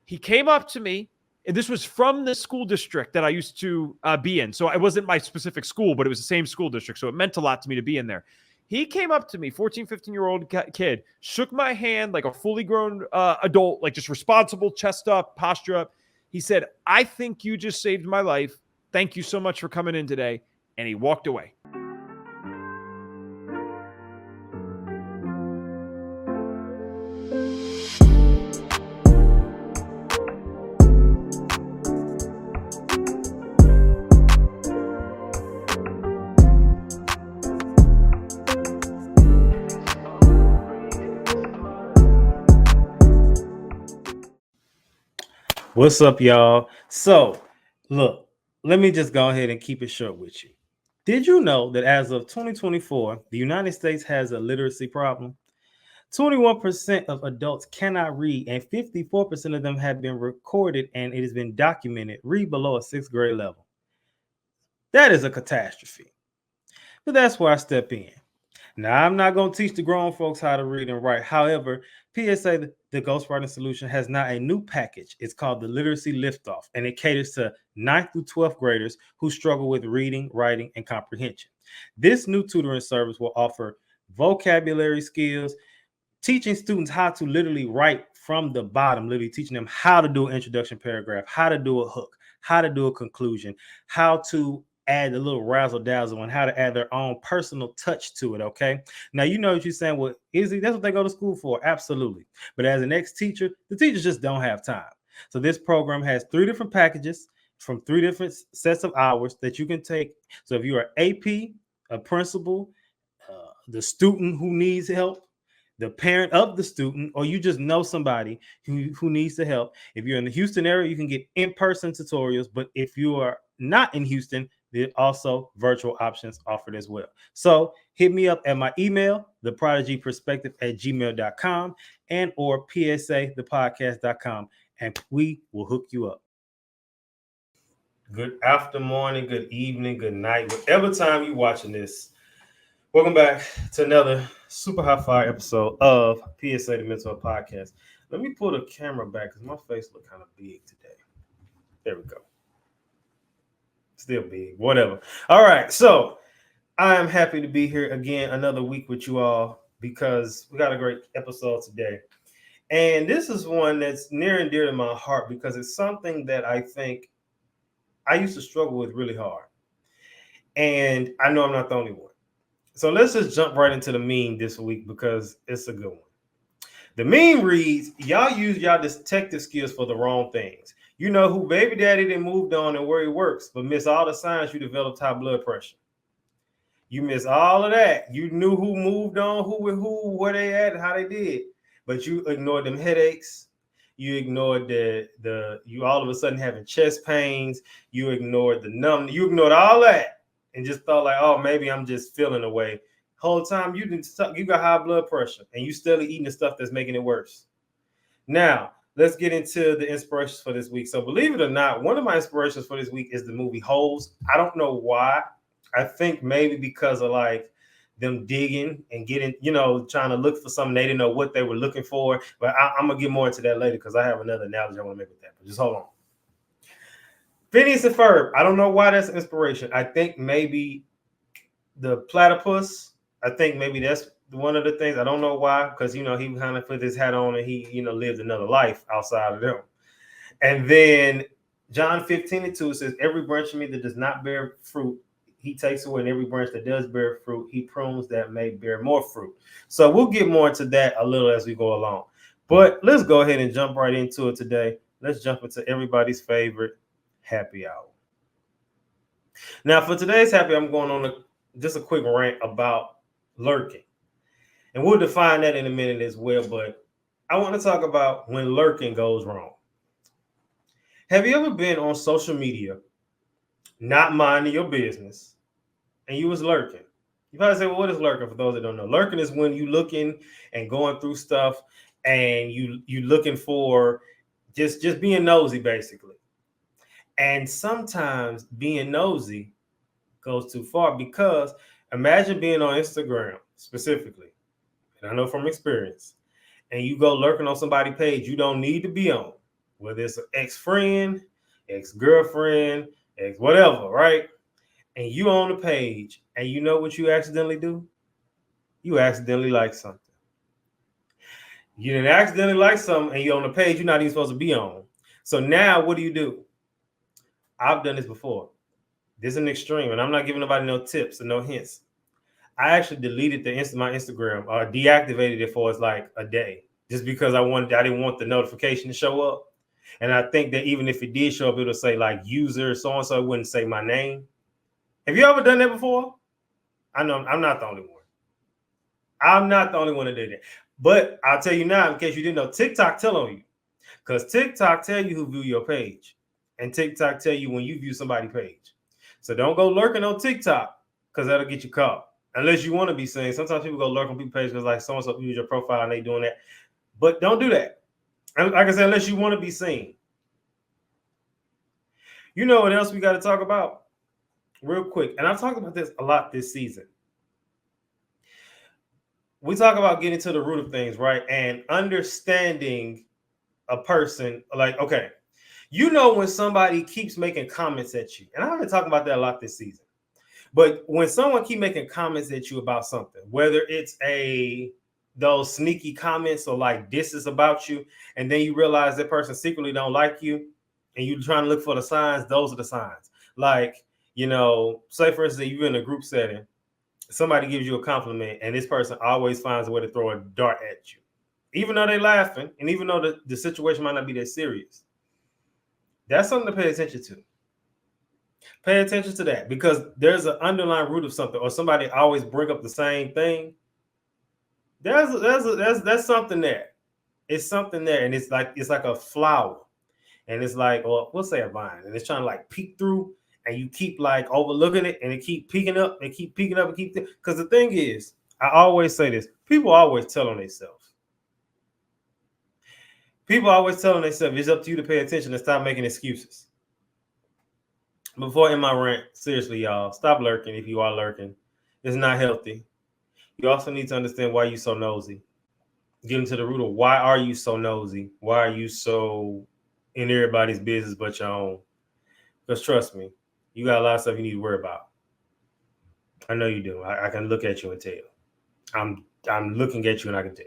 He came up to me, and this was from the school district that I used to be in. So it wasn't my specific school, but it was the same school district. So it meant a lot to me to be in there. He came up to me, 14, 15-year-old kid, shook my hand like a fully grown adult, like just responsible, chest up, posture up. He said, "I think you just saved my life. Thank you so much for coming in today." And he walked away. What's up, y'all? So, look, let me just go ahead and keep it short with you. Did you know that as of 2024, the United States has a literacy problem? 21% of adults cannot read, and 54% of them have been recorded and it has been documented read below a sixth grade level. That is a catastrophe. But that's where I step in. Now, I'm not going to teach the grown folks how to read and write. However, PSA, the ghostwriting solution, has now a new package. It's called the Literacy Liftoff, and it caters to 9th through 12th graders who struggle with reading, writing, and comprehension. This new tutoring service will offer vocabulary skills, teaching students how to literally write from the bottom, literally teaching them how to do an introduction paragraph, how to do a hook, how to do a conclusion, how to add a little razzle dazzle, and how to add their own personal touch to it. Okay. Now, you know what you're saying. Well, that's what they go to school for. Absolutely. But as an ex-teacher, the teachers just don't have time. So this program has 3 different packages from 3 different sets of hours that you can take. So if you're an AP, a principal, the student who needs help, the parent of the student, or you just know somebody who needs the help. If you're in the Houston area, you can get in-person tutorials. But if you are not in Houston, there are also virtual options offered as well. So hit me up at my email, theprodigyperspective@gmail.com, and or psathepodcast.com, and we will hook you up. Good after morning, good evening, good night, whatever time you're watching this. Welcome back to another super high fire episode of PSA the Mental Podcast. Let me pull the camera back because my face look kind of big today. There we go. Still big, whatever. All right, so I am happy to be here again another week with you all because we got a great episode today. And this is one that's near and dear to my heart because it's something that I think I used to struggle with really hard. And I know I'm not the only one. So let's just jump right into the meme this week because it's a good one. The meme reads, y'all use y'all detective skills for the wrong things. You know who baby daddy then moved on and where he works, but miss all the signs you developed high blood pressure. You miss all of that. You knew who moved on, who with who, where they at, and how they did. But you ignored them headaches. You ignored you all of a sudden having chest pains. You ignored the numbness. You ignored all that. And just thought like, oh, maybe I'm just feeling away. Whole time you got high blood pressure and you still eating the stuff that's making it worse. Now, let's get into the inspirations for this week. So believe it or not, one of my inspirations for this week is the movie Holes. I don't know why. I think maybe because of like them digging and getting, trying to look for something. They didn't know what they were looking for. But I'm going to get more into that later because I have another analogy I want to make with that. But just hold on. Phineas and Ferb. I don't know why that's inspiration. I think maybe the platypus. I think maybe that's one of the things. I don't know why, because he kind of put his hat on and he lived another life outside of them. And then John 15:2 says, "Every branch of me that does not bear fruit, he takes away, and every branch that does bear fruit, he prunes that may bear more fruit." So we'll get more into that a little as we go along. But let's go ahead and jump right into it today. Let's jump into everybody's favorite happy hour. Now, for today's happy, I'm going on just a quick rant about lurking. And we'll define that in a minute as well. But I want to talk about when lurking goes wrong. Have you ever been on social media, not minding your business, and you was lurking? You probably say, well, what is lurking for those that don't know? Lurking is when you looking and going through stuff and you looking for just being nosy, basically. And sometimes being nosy goes too far because imagine being on Instagram specifically, and I know from experience, and you go lurking on somebody's page you don't need to be on, whether it's an ex-friend, ex-girlfriend, ex-whatever, right? And you on the page, and you know what you accidentally do? You accidentally like something. You didn't accidentally like something, and you're on the page you're not even supposed to be on. So now what do? I've done this before. This is an extreme, and I'm not giving nobody no tips or no hints. I actually deleted my Instagram or deactivated it for like a day, just because I didn't want the notification to show up. And I think that even if it did show up, it'll say like user so and so. It wouldn't say my name. Have you ever done that before? I know I'm not the only one. I'm not the only one that did it. But I'll tell you now, in case you didn't know, TikTok tell on you, because TikTok tell you who view your page, and TikTok tell you when you view somebody's page. So don't go lurking on TikTok, because that'll get you caught. Unless you want to be seen. Sometimes people go lurk on people's pages because like so-and-so views your profile and they doing that. But don't do that. And like I said, unless you want to be seen. You know what else we got to talk about? Real quick. And I've talked about this a lot this season. We talk about getting to the root of things, right? And understanding a person. Like, okay, you know when somebody keeps making comments at you. And I've been talking about that a lot this season. But when someone keep making comments at you about something, whether it's those sneaky comments or like this is about you, and then you realize that person secretly don't like you, and you're trying to look for the signs, those are the signs. Like, say for instance, you're in a group setting, somebody gives you a compliment, and this person always finds a way to throw a dart at you, even though they're laughing, and even though the situation might not be that serious. That's something to pay attention to. Pay attention to that, because there's an underlying root of something, or somebody always bring up the same thing. That's something there. It's something there, and it's like a flower, and it's like, or we'll say a vine, and it's trying to like peek through, and you keep like overlooking it, and it keep peeking up, and keep peeking up, and keep. Because the thing is, I always say this: people always tell on themselves. People always tell on themselves. It's up to you to pay attention and stop making excuses. Before in my rant, seriously, y'all, stop lurking if you are lurking. It's not healthy. You also need to understand why you're so nosy. Get into the root of why are you so nosy? Why are you so in everybody's business but your own? Because trust me, you got a lot of stuff you need to worry about. I know you do. I can look at you and tell. I'm looking at you and I can tell.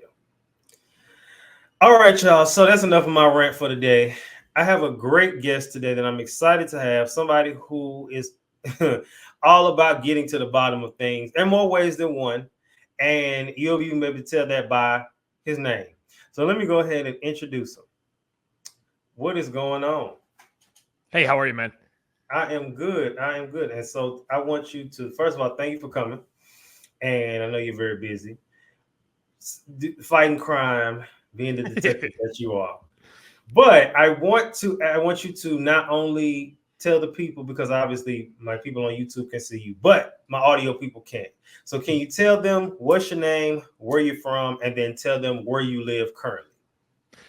All right, y'all. So that's enough of my rant for today. I have a great guest today that I'm excited to have. Somebody who is all about getting to the bottom of things in more ways than one. And you'll even be able to tell that by his name. So let me go ahead and introduce him. What is going on? Hey, how are you, man? I am good. And so I want you to, first of all, thank you for coming. And I know you're very busy. Fighting crime, being the detective that you are. But I want you to not only tell the people, because obviously my people on YouTube can see you, but my audio people can't. So can you tell them what's your name, where you're from, and then tell them where you live currently?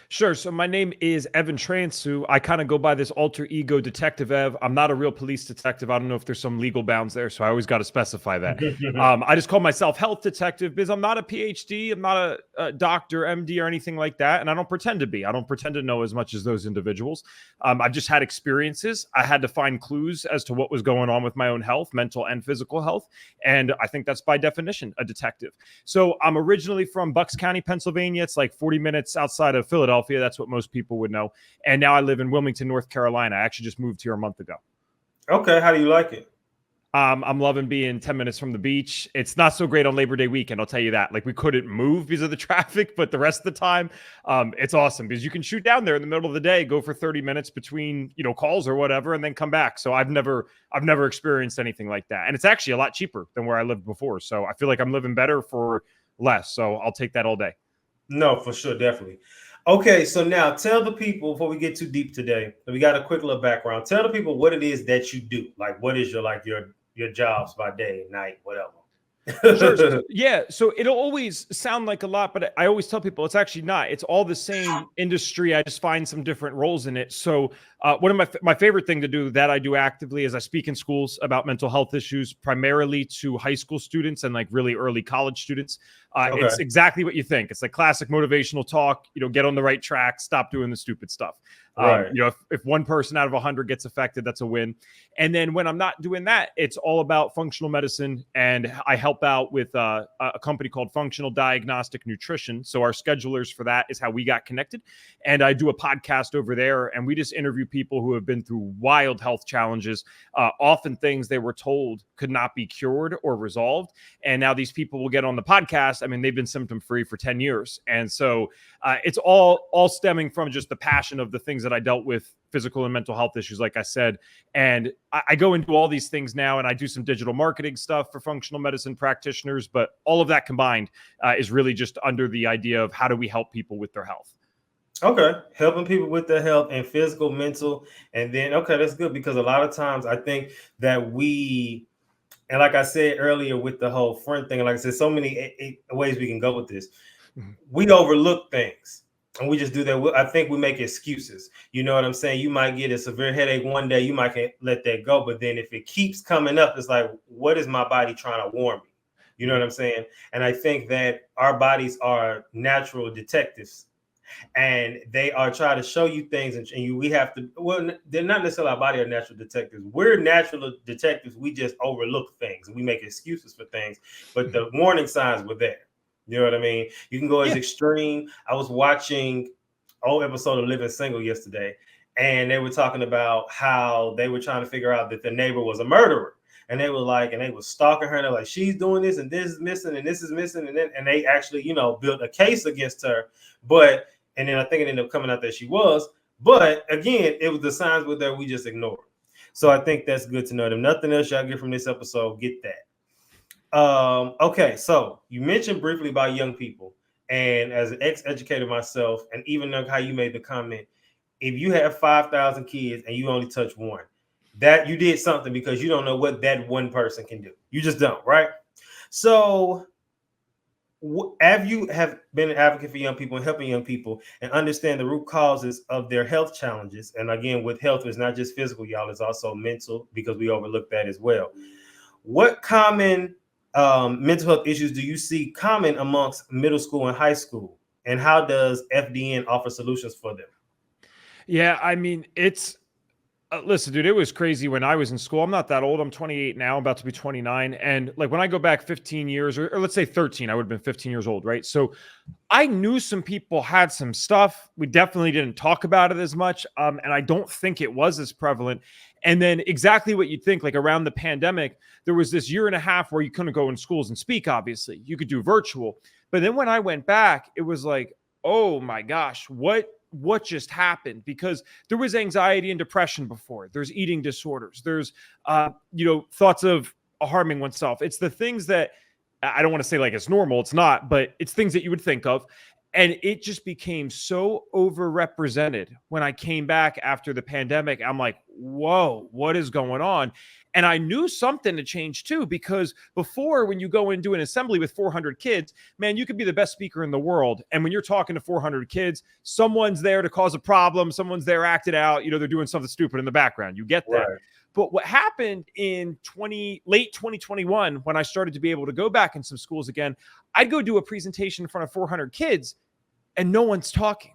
Sure. So my name is Evan Transue. I kind of go by this alter ego Detective Ev. I'm not a real police detective. I don't know if there's some legal bounds there, so I always got to specify that. I just call myself health detective because I'm not a PhD. I'm not a doctor, MD, or anything like that, and I don't pretend to be. I don't pretend to know as much as those individuals. I've just had experiences. I had to find clues as to what was going on with my own health, mental and physical health, and I think that's by definition a detective. So I'm originally from Bucks County, Pennsylvania. It's like 40 minutes outside of Philadelphia. That's what most people would know. And now I live in Wilmington, North Carolina. I actually just moved here a month ago. Okay. How do you like it? I'm loving being 10 minutes from the beach. It's not so great on Labor Day weekend, I'll tell you that. Like, we couldn't move because of the traffic, but the rest of the time, it's awesome because you can shoot down there in the middle of the day, go for 30 minutes between, calls or whatever, and then come back. So I've never experienced anything like that. And it's actually a lot cheaper than where I lived before. So I feel like I'm living better for less. So I'll take that all day. No, for sure. Definitely. Okay, so now tell the people, before we get too deep today, we got a quick little background. Tell the people what it is that you do. Like, what is your jobs by day, night, whatever. Sure. Yeah, so it'll always sound like a lot, but I always tell people it's actually not. It's all the same industry. I just find some different roles in it. So one of my favorite thing to do that I do actively is I speak in schools about mental health issues, primarily to high school students and like really early college students. Okay. It's exactly what you think. It's like classic motivational talk, get on the right track, stop doing the stupid stuff. Right. If one person out of 100 gets affected, that's a win. And then when I'm not doing that, it's all about functional medicine. And I help out with a company called Functional Diagnostic Nutrition. So our schedulers for that is how we got connected. And I do a podcast over there, and we just interview people who have been through wild health challenges, often things they were told could not be cured or resolved. And now these people will get on the podcast. I mean, they've been symptom free for 10 years. And so it's all stemming from just the passion of the things that I dealt with, physical and mental health issues, like I said. And I go into all these things now, and I do some digital marketing stuff for functional medicine practitioners. But all of that combined is really just under the idea of how do we help people with their health. Okay, helping people with their health and physical, mental, and then that's good, because a lot of times I think that and like I said earlier with the whole friend thing, and like I said, so many ways we can go with this. We overlook things, and we just do that. I think we make excuses. You know what I'm saying? You might get a severe headache one day, you might let that go, but then if it keeps coming up, it's like, what is my body trying to warn me? You know what I'm saying? And I think that our bodies are natural detectives, and they are trying to show you things, and we have to. Well, they're not necessarily our body are natural detectives. We're natural detectives. We just overlook things, and we make excuses for things. But the warning signs were there. You know what I mean? You can go as extreme. I was watching an old episode of Living Single yesterday, and they were talking about how they were trying to figure out that the neighbor was a murderer. And they were like, and they were stalking her. And they're like, she's doing this, and this is missing, and this is missing. And they actually, built a case against her. And then I think it ended up coming out that she was. But again, it was the signs were there. We just ignored. So I think that's good to know. If nothing else y'all get from this episode, get that. Okay, so you mentioned briefly about young people, and as an ex-educator myself, and even how you made the comment, if you have 5,000 kids and you only touch one, that you did something, because you don't know what that one person can do. You just don't, right? So you have been an advocate for young people and helping young people and understand the root causes of their health challenges. And again, with health, it's not just physical, y'all, it's also mental, because we overlook that as well. What common mental health issues do you see common amongst middle school and high school? And how does FDN offer solutions for them? Yeah, I mean, it's listen, dude, it was crazy when I was in school. I'm not that old. I'm 28 now, about to be 29. And like when I go back 15 years, or let's say 13, I would have been 15 years old, right? So I knew some people had some stuff. We definitely didn't talk about it as much. And I don't think it was as prevalent. And then exactly what you'd think, like around the pandemic, there was this year and a half where you couldn't go in schools and speak, obviously. You could do virtual. But then when I went back, it was like, oh my gosh, what just happened? Because there was anxiety and depression before. There's eating disorders. There's, thoughts of harming oneself. It's the things that I don't want to say like it's normal. It's not, but it's things that you would think of. And it just became so overrepresented when I came back after the pandemic. I'm like, whoa, what is going on? And I knew something to change too, because before, when you go into an assembly with 400 kids, man, you could be the best speaker in the world. And when you're talking to 400 kids, someone's there to cause a problem. Someone's there acted out. They're doing something stupid in the background. You get that. Right. But what happened in late 2021, when I started to be able to go back in some schools again, I'd go do a presentation in front of 400 kids and no one's talking.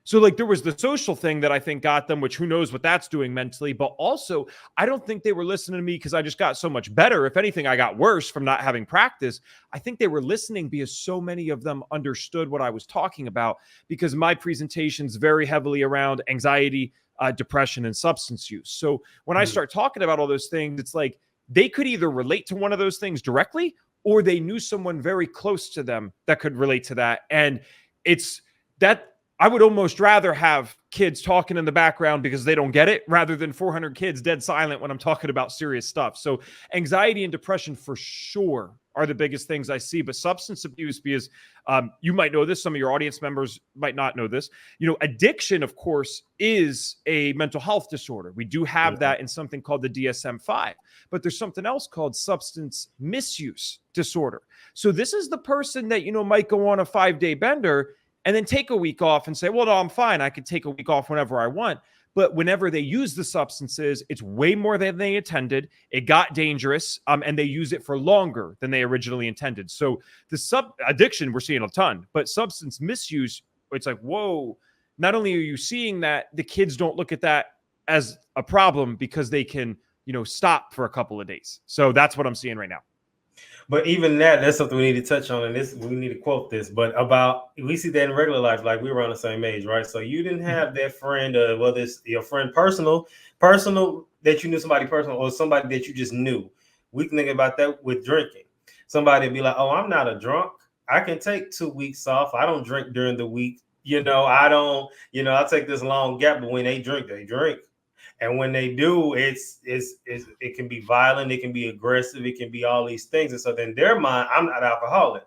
So like there was the social thing that I think got them, which who knows what that's doing mentally. But also, I don't think they were listening to me because I just got so much better. If anything, I got worse from not having practice. I think they were listening because so many of them understood what I was talking about, because my presentation's very heavily around anxiety, depression, and substance use. So when I start talking about all those things, it's like they could either relate to one of those things directly, or they knew someone very close to them that could relate to that. And it's that I would almost rather have kids talking in the background because they don't get it, rather than 400 kids dead silent when I'm talking about serious stuff. So anxiety and depression for sure are the biggest things I see. But substance abuse, because you might know this, some of your audience members might not know this. Addiction, of course, is a mental health disorder. We do have that in something called the DSM-5, but there's something else called substance misuse disorder. So this is the person that, might go on a 5-day bender and then take a week off and say, well, no, I'm fine. I could take a week off whenever I want. But whenever they use the substances, it's way more than they intended. It got dangerous, and they use it for longer than they originally intended. So the addiction, we're seeing a ton, but substance misuse, it's like, whoa, not only are you seeing that, the kids don't look at that as a problem because they can, stop for a couple of days. So that's what I'm seeing right now. But even that's something we need to touch on, and we need to quote this. But we see that in regular life, like we were on the same age, right? So you didn't have that friend, whether it's your friend personal that you knew somebody personal, or somebody that you just knew. We can think about that with drinking. Somebody would be like, "Oh, I'm not a drunk. I can take 2 weeks off. I don't drink during the week. I don't. I'll take this long gap. But when they drink, they drink." And when they do, it can be violent, it can be aggressive, it can be all these things. And so then their mind, I'm not alcoholic,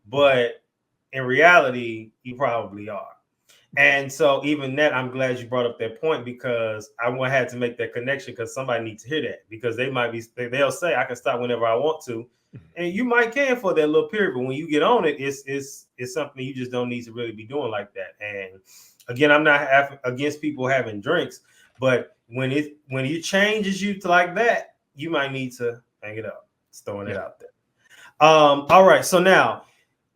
but in reality, you probably are. And so even that, I'm glad you brought up that point, because I had to make that connection, because somebody needs to hear that, because they'll say I can stop whenever I want to. And you might can for that little period, but when you get on it, it's something you just don't need to really be doing like that. And again, I'm not against people having drinks, but when it changes you to like that, you might need to hang it up. Just throwing it out there. All right. So now,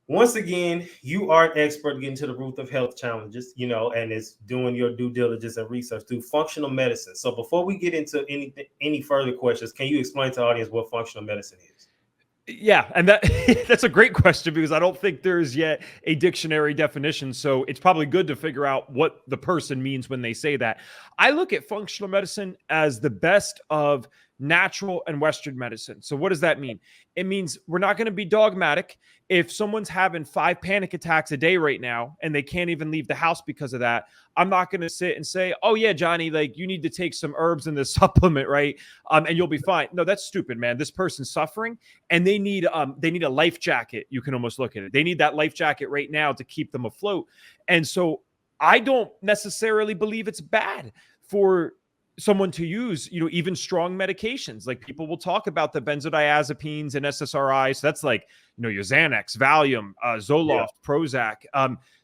once again, you are an expert getting to the root of health challenges, and it's doing your due diligence and research through functional medicine. So before we get into any further questions, can you explain to the audience what functional medicine is? Yeah, and that's a great question, because I don't think there's yet a dictionary definition. So it's probably good to figure out what the person means when they say that. I look at functional medicine as the best of natural and Western medicine. So what does that mean? It means we're not going to be dogmatic. If someone's having 5 panic attacks a day right now and they can't even leave the house because of that, I'm not going to sit and say, "Oh yeah, Johnny, like you need to take some herbs in this supplement, right? And you'll be fine." No, that's stupid, man. This person's suffering, and they need a life jacket. You can almost look at it. They need that life jacket right now to keep them afloat. And so I don't necessarily believe it's bad for someone to use, even strong medications. Like people will talk about the benzodiazepines and SSRIs. So that's like, your Xanax, Valium, Zoloft, Prozac.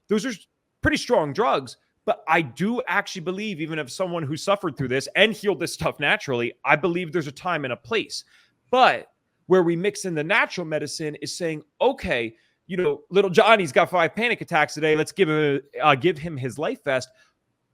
Those are pretty strong drugs. But I do actually believe, even if someone who suffered through this and healed this stuff naturally, I believe there's a time and a place. But where we mix in the natural medicine is saying, okay, little Johnny's got 5 panic attacks today. Let's give him his life vest.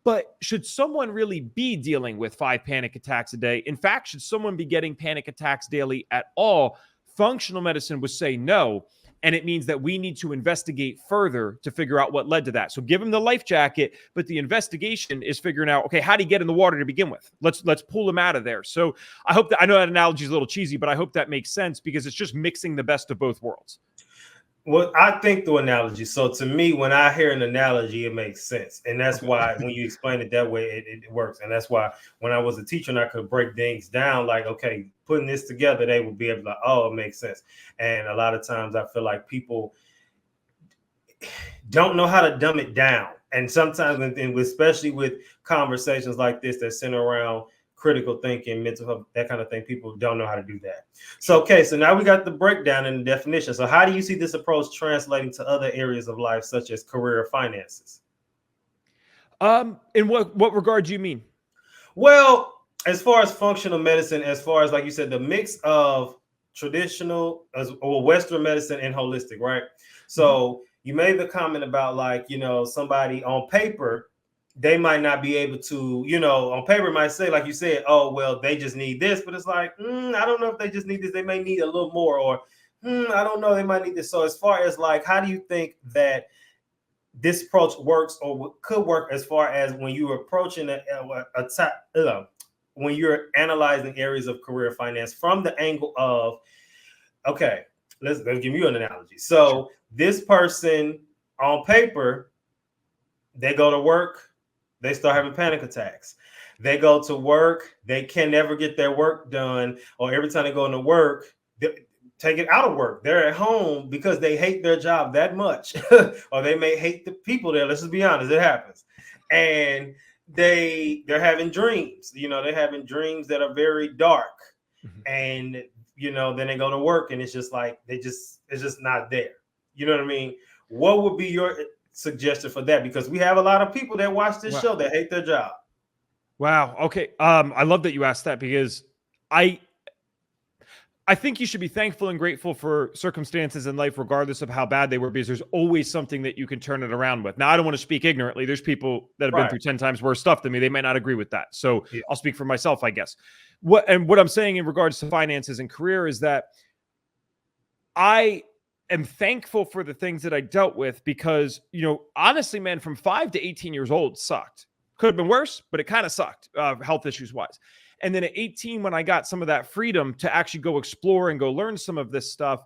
But should someone really be dealing with 5 panic attacks a day? In fact, should someone be getting panic attacks daily at all? Functional medicine would say no. And it means that we need to investigate further to figure out what led to that. So give him the life jacket, but the investigation is figuring out, okay, how did he get in the water to begin with? Let's pull him out of there. So I know that analogy is a little cheesy, but I hope that makes sense, because it's just mixing the best of both worlds. Well, I think the analogy. So to me, when I hear an analogy, it makes sense. And that's why when you explain it that way, it works. And that's why when I was a teacher and I could break things down, like, okay, putting this together, they would be able to, oh, it makes sense. And a lot of times I feel like people don't know how to dumb it down. And sometimes, and especially with conversations like this that center around critical thinking, mental health, that kind of thing, people don't know how to do that. So, okay, so now we got the breakdown and the definition. So how do you see this approach translating to other areas of life, such as career or finances? In what regard do you mean? Well, as far as functional medicine, as far as, like you said, the mix of traditional or Western medicine and holistic, right? So you made the comment about, like, somebody on paper, they might not be able to, on paper might say, like you said, oh, well, they just need this, but it's like, I don't know if they just need this. They may need a little more, or I don't know, they might need this. So as far as, like, how do you think that this approach works or could work, as far as when you're approaching when you're analyzing areas of career finance from the angle of, okay, let's give you an analogy. So this person on paper, they go to work, they start having panic attacks. They go to work, they can never get their work done, or every time they go into work, they take it out of work. They're at home because they hate their job that much, or they may hate the people there. Let's just be honest, it happens. And they're having dreams. They're having dreams that are very dark, and then they go to work, and it's just like it's just not there. You know what I mean? What would be your suggestion for that? Because we have a lot of people that watch this show that hate their job. Wow. Okay. I love that you asked that, because I think you should be thankful and grateful for circumstances in life, regardless of how bad they were, because there's always something that you can turn it around with. Now, I don't want to speak ignorantly. There's people that have been through 10 times worse stuff than me. They might not agree with that. So I'll speak for myself, I guess. What I'm saying in regards to finances and career is that I am thankful for the things that I dealt with because, honestly, man, from 5 to 18 years old sucked. Could have been worse, but it kind of sucked, health issues wise. And then at 18, when I got some of that freedom to actually go explore and go learn some of this stuff,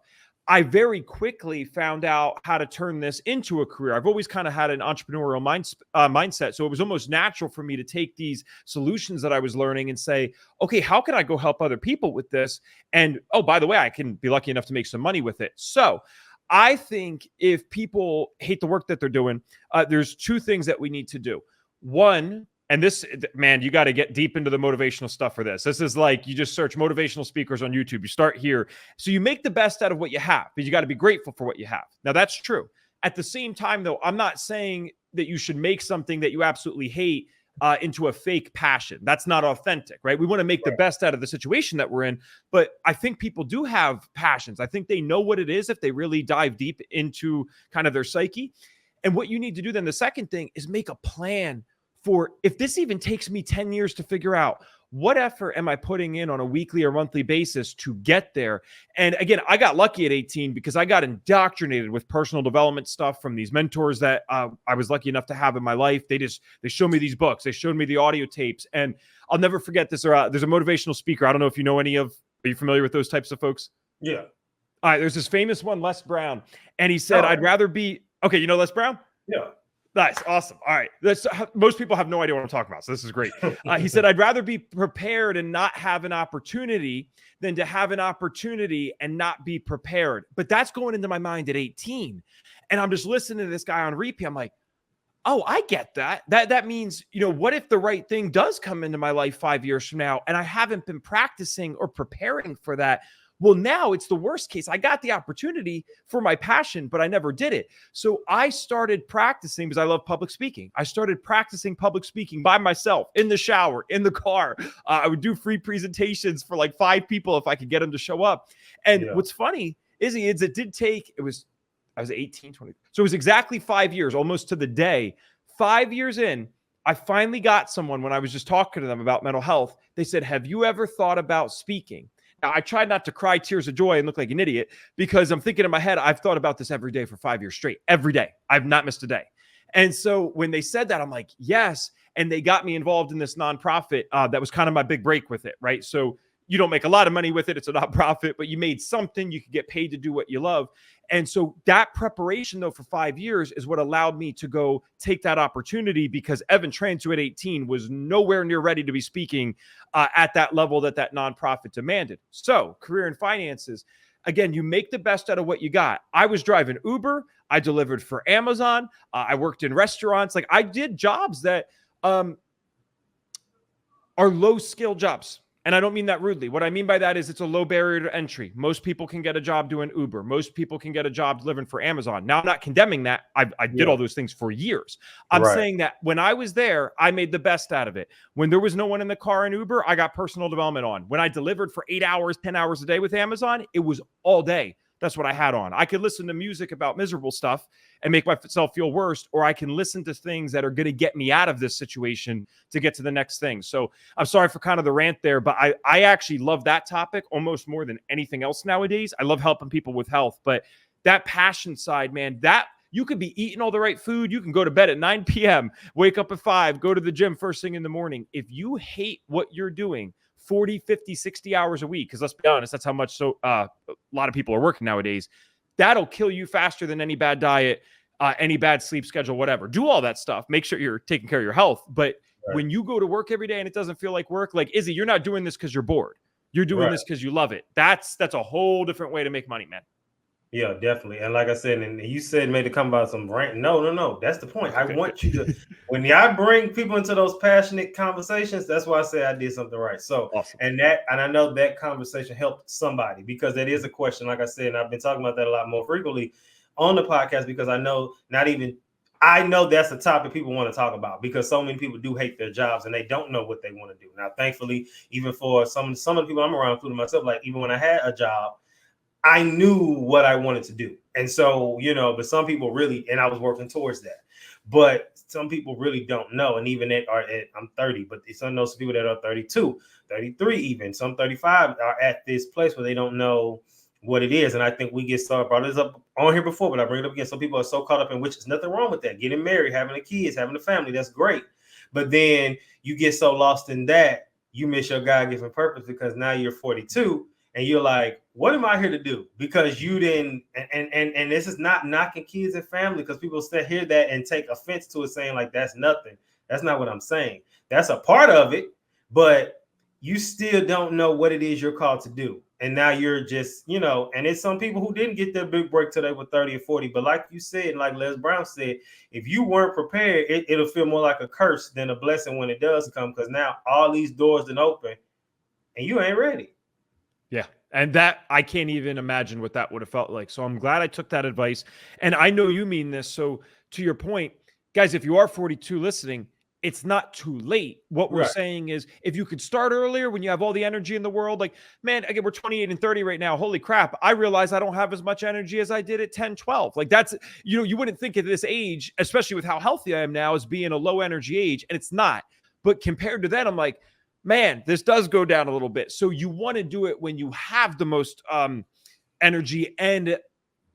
I very quickly found out how to turn this into a career. I've always kind of had an entrepreneurial mindset. So it was almost natural for me to take these solutions that I was learning and say, okay, how can I go help other people with this? And, oh, by the way, I can be lucky enough to make some money with it. So I think if people hate the work that they're doing, there's two things that we need to do. One, and this, man, you got to get deep into the motivational stuff for this. This is like you just search motivational speakers on YouTube. You start here. So you make the best out of what you have, but you got to be grateful for what you have. Now, that's true. At the same time, though, I'm not saying that you should make something that you absolutely hate into a fake passion. That's not authentic, right? We want to make the best out of the situation that we're in. But I think people do have passions. I think they know what it is if they really dive deep into kind of their psyche. And what you need to do then, the second thing is make a plan for if this even takes me 10 years to figure out what effort am I putting in on a weekly or monthly basis to get there. And again, I got lucky at 18 because I got indoctrinated with personal development stuff from these mentors that I was lucky enough to have in my life. They showed me these books. They showed me the audio tapes. And I'll never forget this. There's a motivational speaker. I don't know if you know are you familiar with those types of folks? Yeah. All right. There's this famous one, Les Brown. And he said, I'd rather be, okay, you know Les Brown? Yeah. Nice. Awesome. All right. Most people have no idea what I'm talking about. So this is great. He said, I'd rather be prepared and not have an opportunity than to have an opportunity and not be prepared. But that's going into my mind at 18. And I'm just listening to this guy on repeat. I'm like, oh, I get that. That means, what if the right thing does come into my life 5 years from now and I haven't been practicing or preparing for that? Well, now it's the worst case. I got the opportunity for my passion, but I never did it. So I started practicing because I love public speaking. I started practicing public speaking by myself in the shower, in the car. I would do free presentations for like 5 people if I could get them to show up. And what's funny is it did take, I was 18, 20. So it was exactly 5 years, almost to the day. 5 years in, I finally got someone when I was just talking to them about mental health. They said, have you ever thought about speaking? Now, I tried not to cry tears of joy and look like an idiot because I'm thinking in my head, I've thought about this every day for 5 years straight, every day. I've not missed a day. And so when they said that, I'm like, yes. And they got me involved in this nonprofit. That was kind of my big break with it, right? So you don't make a lot of money with it. It's a nonprofit, but you made something. You could get paid to do what you love. And so that preparation, though, for 5 years is what allowed me to go take that opportunity because Evan Transue at 18 was nowhere near ready to be speaking at that level that nonprofit demanded. So career and finances, again, you make the best out of what you got. I was driving Uber. I delivered for Amazon. I worked in restaurants. Like I did jobs that are low skill jobs. And I don't mean that rudely. What I mean by that is it's a low barrier to entry. Most people can get a job doing Uber. Most people can get a job delivering for Amazon. Now, I'm not condemning that. I did all those things for years. I'm saying that when I was there, I made the best out of it. When there was no one in the car in Uber, I got personal development on. When I delivered for 8 hours, 10 hours a day with Amazon, it was all day. That's what I had on. I could listen to music about miserable stuff and make myself feel worse, or I can listen to things that are going to get me out of this situation to get to the next thing. So I'm sorry for kind of the rant there, but I actually love that topic almost more than anything else nowadays. I love helping people with health, but that passion side, man, that you could be eating all the right food. You can go to bed at 9 p.m., wake up at 5, go to the gym first thing in the morning. If you hate what you're doing, 40, 50, 60 hours a week, because let's be honest, that's how much a lot of people are working nowadays. That'll kill you faster than any bad diet, any bad sleep schedule, whatever. Do all that stuff. Make sure you're taking care of your health. But when you go to work every day and it doesn't feel like work, like Izzy, you're not doing this because you're bored. You're doing this because you love it. That's a whole different way to make money, man. Yeah, definitely. And like I said, and you said made to come about some rant. No. That's the point. I want you to, when I bring people into those passionate conversations, that's why I say I did something right. So, awesome. and I know that conversation helped somebody because that is a question, like I said, and I've been talking about that a lot more frequently on the podcast because I know not even I know that's a topic people want to talk about because so many people do hate their jobs and they don't know what they want to do. Now, thankfully, even for some of the people I'm around, including myself, like even when I had a job, I knew what I wanted to do. And so, but some people really, and I was working towards that. But some people really don't know. And even I'm 30, but some know some people that are 32, 33 even, some 35 are at this place where they don't know what it is. And I think we get started, brought this up on here before, but I bring it up again. Some people are so caught up in, which is nothing wrong with that. Getting married, having a kids, having a family, that's great. But then you get so lost in that, you miss your God-given purpose because now you're 42 and you're like, what am I here to do? Because you didn't, and this is not knocking kids and family because people still hear that and take offense to it saying like, that's nothing. That's not what I'm saying. That's a part of it, but you still don't know what it is you're called to do. And now you're just, and it's some people who didn't get their big break till they were 30 or 40. But like you said, like Les Brown said, if you weren't prepared, it'll feel more like a curse than a blessing when it does come, because now all these doors done open and you ain't ready. Yeah. And that, I can't even imagine what that would have felt like. So I'm glad I took that advice. And I know you mean this. So to your point, guys, if you are 42 listening, it's not too late. What we're saying is if you could start earlier when you have all the energy in the world, like, man, again, we're 28 and 30 right now. Holy crap. I realize I don't have as much energy as I did at 10, 12. Like that's, you wouldn't think at this age, especially with how healthy I am now, as being a low energy age. And it's not. But compared to that, I'm like, man, this does go down a little bit. So you want to do it when you have the most energy and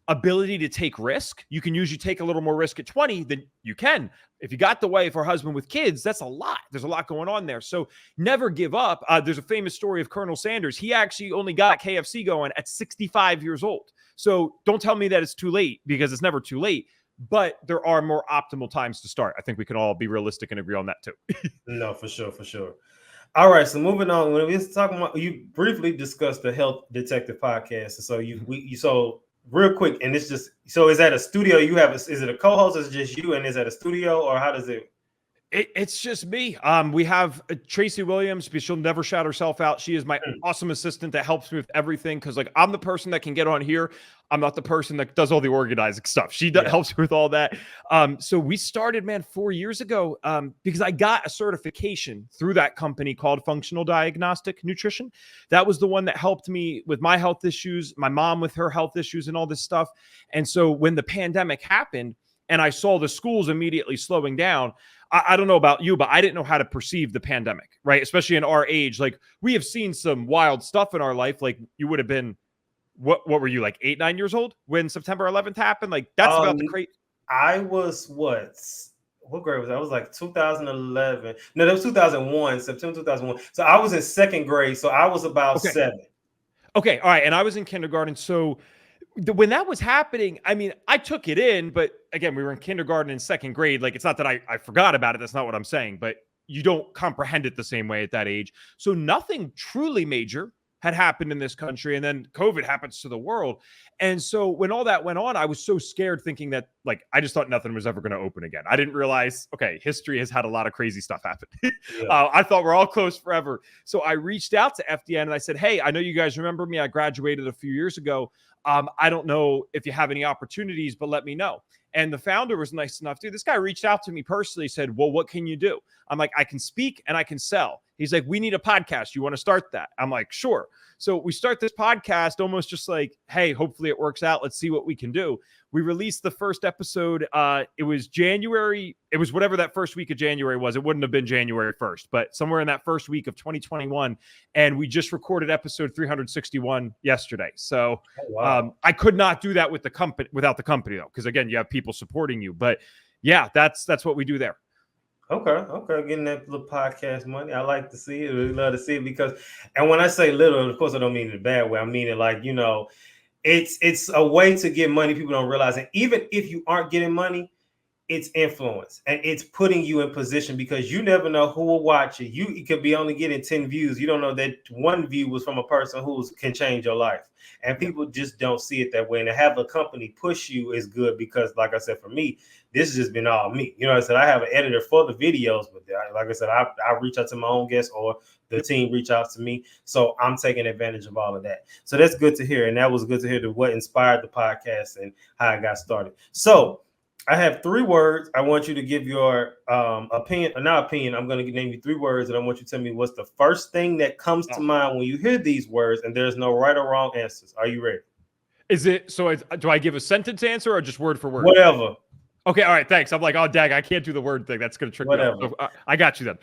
ability to take risk. You can usually take a little more risk at 20 than you can. If you got the wife or husband with kids, that's a lot. There's a lot going on there. So never give up. There's a famous story of Colonel Sanders. He actually only got KFC going at 65 years old. So don't tell me that it's too late, because it's never too late. But there are more optimal times to start. I think we can all be realistic and agree on that too. No, for sure. All right, so moving on. When we was talking about, you briefly discussed the Health Detective podcast. So so real quick, and it's just, so is that a studio you have? Is it a co-host? Is it just you? And is that a studio, or how does it? It's just me. We have Tracy Williams, but she'll never shout herself out. She is my awesome assistant that helps me with everything. Cause like I'm the person that can get on here. I'm not the person that does all the organizing stuff. She helps me with all that. So we started, man, 4 years ago because I got a certification through that company called Functional Diagnostic Nutrition. That was the one that helped me with my health issues, my mom with her health issues and all this stuff. And so when the pandemic happened and I saw the schools immediately slowing down, I don't know about you, but I didn't know how to perceive the pandemic, right? Especially in our age. Like we have seen some wild stuff in our life. Like you would have been, what were you, like 8, 9 years old when September 11th happened? Like that's about the crazy. I was what grade was I? I was like 2011. No, that was 2001, September 2001. So I was in second grade. So I was about 7. Okay. All right. And I was in kindergarten. So when that was happening, I mean, I took it in, but again, we were in kindergarten and second grade. Like, it's not that I forgot about it. That's not what I'm saying, but you don't comprehend it the same way at that age. So nothing truly major had happened in this country. And then COVID happens to the world. And so when all that went on, I was so scared thinking that, like, I just thought nothing was ever going to open again. I didn't realize, okay, history has had a lot of crazy stuff happen. I thought we're all closed forever. So I reached out to FDN and I said, hey, I know you guys remember me. I graduated a few years ago. I don't know if you have any opportunities, but let me know. And the founder was nice enough. Dude, this guy reached out to me personally, said, well, what can you do? I'm like, I can speak and I can sell. He's like, we need a podcast. You want to start that? I'm like, sure. So we start this podcast almost just like, hey, hopefully it works out. Let's see what we can do. We released the first episode. It was January. It was whatever that first week of January was. It wouldn't have been January 1st, but somewhere in that first week of 2021. And we just recorded episode 361 yesterday. So I could not do that with the company without the company though. Cause again, you have people supporting you, but yeah, that's what we do there. Okay. Getting that little podcast money. I like to see it. I really love to see it because, and when I say little, of course I don't mean it in a bad way. I mean it like, it's a way to get money. People don't realize it. Even if you aren't getting money, it's influence and it's putting you in position because you never know who will watch it. You could be only getting 10 views. You don't know that one view was from a person who can change your life. And people just don't see it that way. And to have a company push you is good because, like I said, for me, this has just been all me. I said I have an editor for the videos, but like I said, I reach out to my own guests or the team reach out to me. So I'm taking advantage of all of that. So that's good to hear. And that was good to hear what inspired the podcast and how I got started. So I have 3 words. I want you to give your opinion, or not opinion. I'm going to name you 3 words, and I want you to tell me what's the first thing that comes to mind when you hear these words, and there's no right or wrong answers. Are you ready? Is it so? Do I give a sentence answer or just word for word? Whatever. Okay, all right, thanks. I'm like, oh, dang, I can't do the word thing. That's going to trick me up. So, I got you then.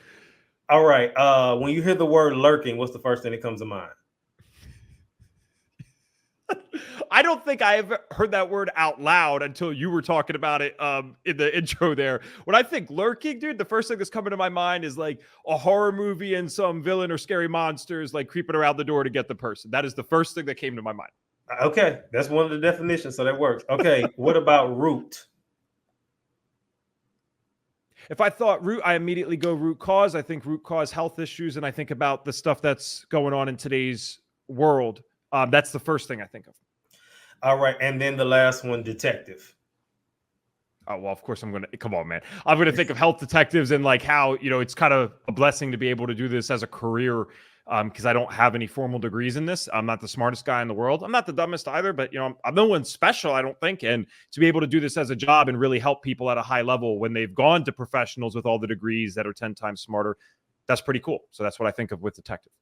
All right. When you hear the word lurking, what's the first thing that comes to mind? I don't think I ever heard that word out loud until you were talking about it in the intro there. When I think lurking, dude, the first thing that's coming to my mind is like a horror movie and some villain or scary monsters like creeping around the door to get the person. That is the first thing that came to my mind. Okay, that's one of the definitions, so that works. Okay, what about root? If I thought root, I immediately go root cause. I think root cause health issues, and I think about the stuff that's going on in today's world. That's the first thing I think of. All right, and then the last one, detective. Oh, well, of course I'm going to, come on, man. I'm going to think of health detectives and like how, it's kind of a blessing to be able to do this as a career because I don't have any formal degrees in this. I'm not the smartest guy in the world. I'm not the dumbest either, but, I'm no one special, I don't think. And to be able to do this as a job and really help people at a high level when they've gone to professionals with all the degrees that are 10 times smarter, that's pretty cool. So that's what I think of with detective.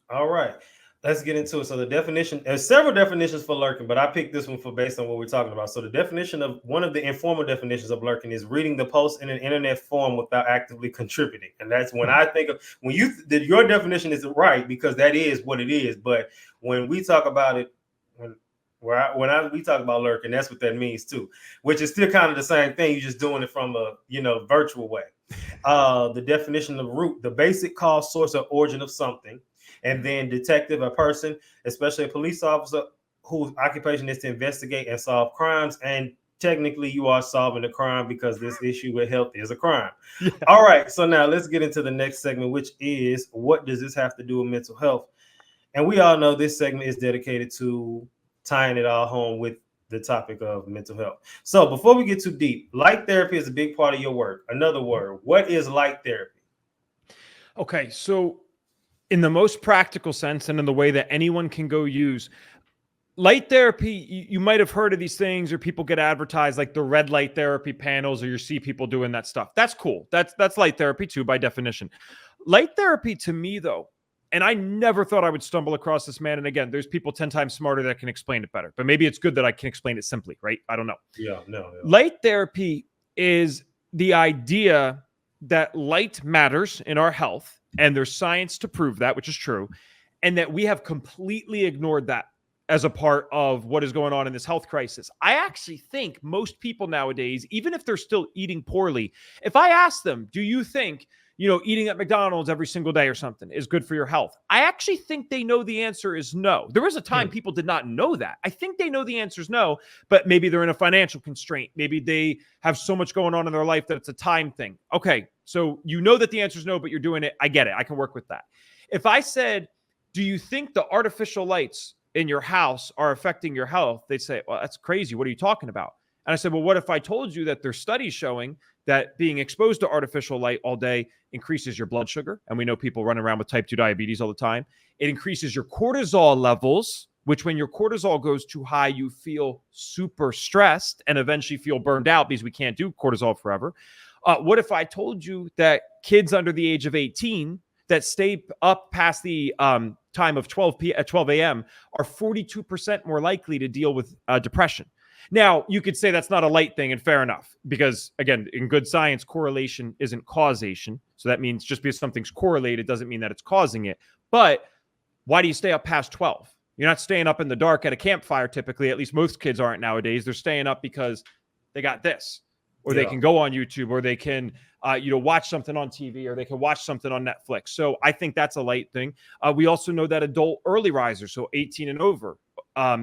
All right. Let's get into it. So the definition, there's several definitions for lurking, but I picked this one for based on what we're talking about. So the definition of one of the informal definitions of lurking is reading the post in an internet form without actively contributing. And that's when I think of when your definition is right because that is what it is. But when we talk about it, we talk about lurking, that's what that means too, which is still kind of the same thing. You're just doing it from a virtual way. The definition of root, the basic cause, source, or origin of something. And then detective, a person, especially a police officer whose occupation is to investigate and solve crimes. And technically you are solving a crime because this issue with health is a crime. Yeah. All right. So now let's get into the next segment, which is what does this have to do with mental health? And we all know this segment is dedicated to tying it all home with the topic of mental health. So before we get too deep, light therapy is a big part of your work. Another word, what is light therapy? Okay. So in the most practical sense and in the way that anyone can go use light therapy, you might have heard of these things or people get advertised like the red light therapy panels or you see people doing that stuff. That's cool. That's light therapy too, by definition. Light therapy to me though, and I never thought I would stumble across this, man. And again, there's people 10 times smarter that can explain it better, but maybe it's good that I can explain it simply, right? I don't know. Yeah, no. Light therapy is the idea that light matters in our health. And there's science to prove that, which is true. And that we have completely ignored that as a part of what is going on in this health crisis. I actually think most people nowadays, even if they're still eating poorly, if I ask them, do you think, eating at McDonald's every single day or something is good for your health? I actually think they know the answer is no. There was a time people did not know that. I think they know the answer is no, but maybe they're in a financial constraint. Maybe they have so much going on in their life that it's a time thing. Okay, so you know that the answer is no, but you're doing it. I get it. I can work with that. If I said, do you think the artificial lights in your house are affecting your health? They'd say, well, that's crazy. What are you talking about? And I said, well, what if I told you that there's studies showing that being exposed to artificial light all day increases your blood sugar? And we know people running around with type 2 diabetes all the time. It increases your cortisol levels, which when your cortisol goes too high, you feel super stressed and eventually feel burned out because we can't do cortisol forever. What if I told you that kids under the age of 18 that stay up past the time of 12 a.m. are 42% more likely to deal with depression? Now, you could say that's not a light thing, and fair enough, because, again, in good science, correlation isn't causation. So that means just because something's correlated doesn't mean that it's causing it. But why do you stay up past 12? You're not staying up in the dark at a campfire, typically. At least most kids aren't nowadays. They're staying up because they got this. Or they can go on YouTube, or they can, watch something on TV, or they can watch something on Netflix. So I think that's a light thing. We also know that adult early risers, so 18 and over,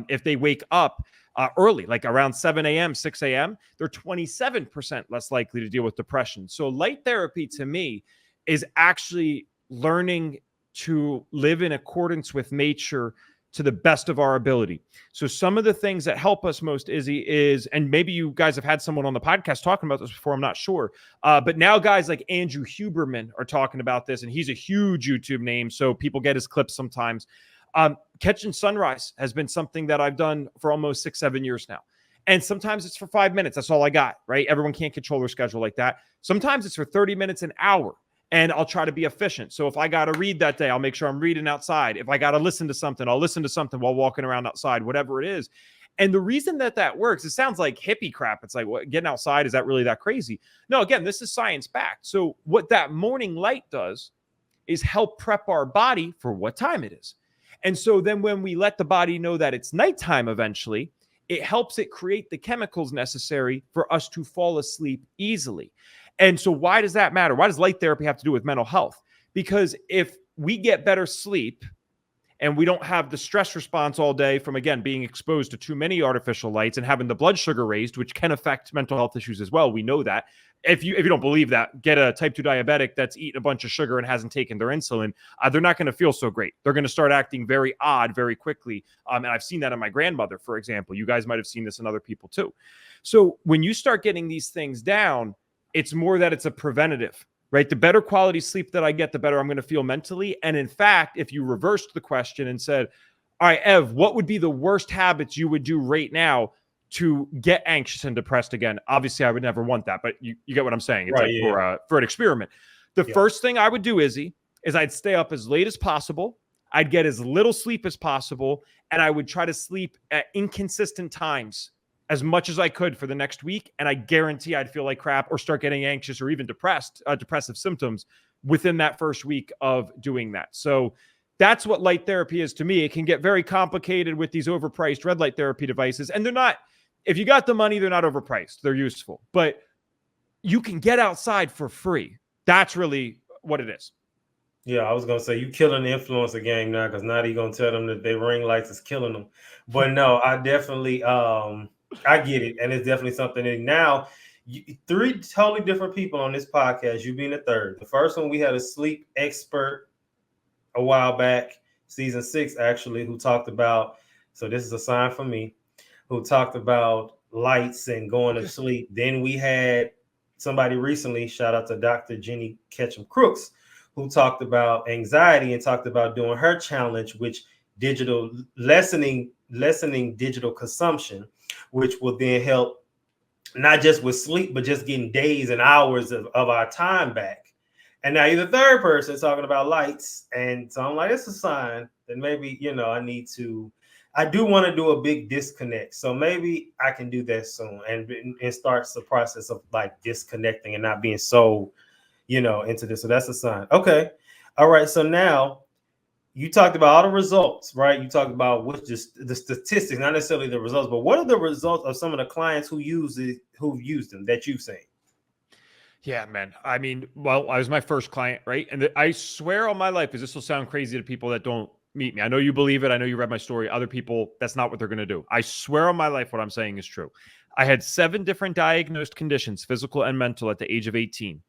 if they wake up early, like around 7 a.m., 6 a.m., they're 27% less likely to deal with depression. So light therapy to me is actually learning to live in accordance with nature to the best of our ability. So some of the things that help us most, Izzy, is, and maybe you guys have had someone on the podcast talking about this before, I'm not sure. But now guys like Andrew Huberman are talking about this, and he's a huge YouTube name, so people get his clips sometimes. Catching sunrise has been something that I've done for almost 6-7 years now. And sometimes it's for 5 minutes. That's all I got, right? Everyone can't control their schedule like that. Sometimes it's for 30 minutes, an hour. And I'll try to be efficient. So if I got to read that day, I'll make sure I'm reading outside. If I got to listen to something, I'll listen to something while walking around outside, whatever it is. And the reason that works, it sounds like hippie crap. It's like, what, getting outside, is that really that crazy? No, again, this is science backed. So what that morning light does is help prep our body for what time it is. And so then when we let the body know that it's nighttime eventually, it helps it create the chemicals necessary for us to fall asleep easily. And so why does that matter? Why does light therapy have to do with mental health? Because if we get better sleep and we don't have the stress response all day from, again, being exposed to too many artificial lights and having the blood sugar raised, which can affect mental health issues as well. We know that. If you don't believe that, get a type 2 diabetic that's eaten a bunch of sugar and hasn't taken their insulin. They're not going to feel so great. They're going to start acting very odd very quickly. And I've seen that in my grandmother, for example. You guys might have seen this in other people too. So when you start getting these things down, it's more that it's a preventative, right? The better quality sleep that I get, the better I'm going to feel mentally. And in fact, if you reversed the question and said, all right, Ev, what would be the worst habits you would do right now to get anxious and depressed again? Obviously, I would never want that, but you get what I'm saying. It's right, like for an experiment. The first thing I would do, Izzy, is I'd stay up as late as possible. I'd get as little sleep as possible. And I would try to sleep at inconsistent times as much as I could for the next week. And I guarantee I'd feel like crap or start getting anxious or even depressive symptoms within that first week of doing that. So that's what light therapy is to me. It can get very complicated with these overpriced red light therapy devices. And they're not, if you got the money, they're not overpriced. They're useful. But you can get outside for free. That's really what it is. Yeah, I was going to say, you killing the influencer game now, because now you're going to tell them that their ring lights is killing them. But no, I definitely, I get it. And it's definitely something that now, three totally different people on this podcast, you being the third. The first one, we had a sleep expert a while back, season 6, actually, who talked about, so this is a sign for me, who talked about lights and going to sleep. Then we had somebody recently, shout out to Dr. Jenny Ketchum Crooks, who talked about anxiety and talked about doing her challenge, which digital lessening digital consumption, which will then help not just with sleep, but just getting days and hours of our time back. And now you're the third person talking about lights. And so I'm like, it's a sign that maybe, I do want to do a big disconnect. So maybe I can do that soon and starts the process of like disconnecting and not being so, into this. So that's a sign. Okay. All right. So now you talked about all the results, right? You talked about the statistics, not necessarily the results, but what are the results of some of the clients who've used them that you've seen? Yeah, man. I mean, well, I was my first client, right? And I swear on my life, because this will sound crazy to people that don't meet me. I know you believe it. I know you read my story. Other people, that's not what they're going to do. I swear on my life, what I'm saying is true. I had 7 different diagnosed conditions, physical and mental, at the age of 18.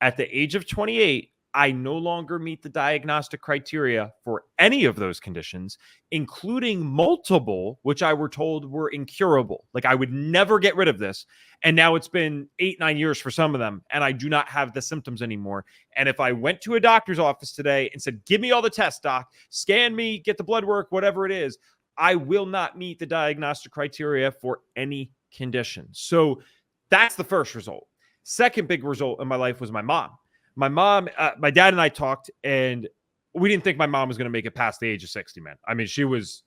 At the age of 28, I no longer meet the diagnostic criteria for any of those conditions, including multiple, which I were told were incurable. Like I would never get rid of this. And now it's been 8-9 years for some of them, and I do not have the symptoms anymore. And if I went to a doctor's office today and said, give me all the tests, doc, scan me, get the blood work, whatever it is, I will not meet the diagnostic criteria for any condition. So that's the first result. Second big result in my life was my mom. My mom, my dad and I talked, and we didn't think my mom was going to make it past the age of 60, man. I mean, she was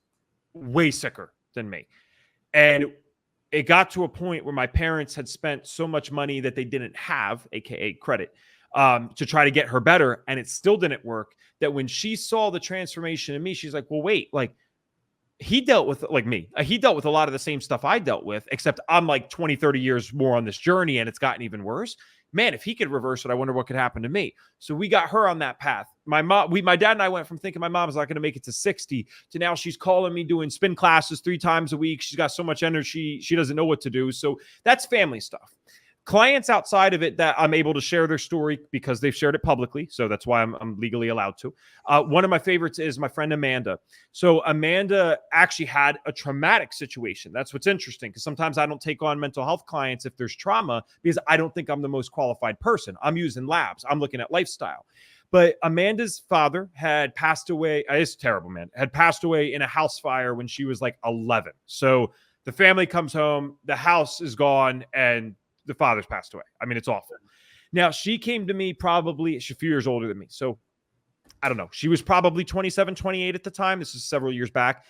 way sicker than me. And it got to a point where my parents had spent so much money that they didn't have, AKA credit, to try to get her better. And it still didn't work. That when she saw the transformation in me, she's like, well, wait, like he dealt with, like me, he dealt with a lot of the same stuff I dealt with, except I'm like 20, 30 years more on this journey and it's gotten even worse. Man, if he could reverse it, I wonder what could happen to me. So we got her on that path. My dad and I went from thinking my mom's not going to make it to 60 to now she's calling me doing spin classes 3 times a week. She's got so much energy, she doesn't know what to do. So that's family stuff. Clients outside of it that I'm able to share their story because they've shared it publicly. So that's why I'm legally allowed to. One of my favorites is my friend Amanda. So Amanda actually had a traumatic situation. That's what's interesting, because sometimes I don't take on mental health clients if there's trauma because I don't think I'm the most qualified person. I'm using labs. I'm looking at lifestyle. But Amanda's father had passed away. It's terrible, man. Had passed away in a house fire when she was like 11. So The family comes home, the house is gone, and the father's passed away. I mean, it's awful. Now, she came to me probably, she's a few years older than me. So I don't know. She was probably 27, 28 at the time. This is several years back.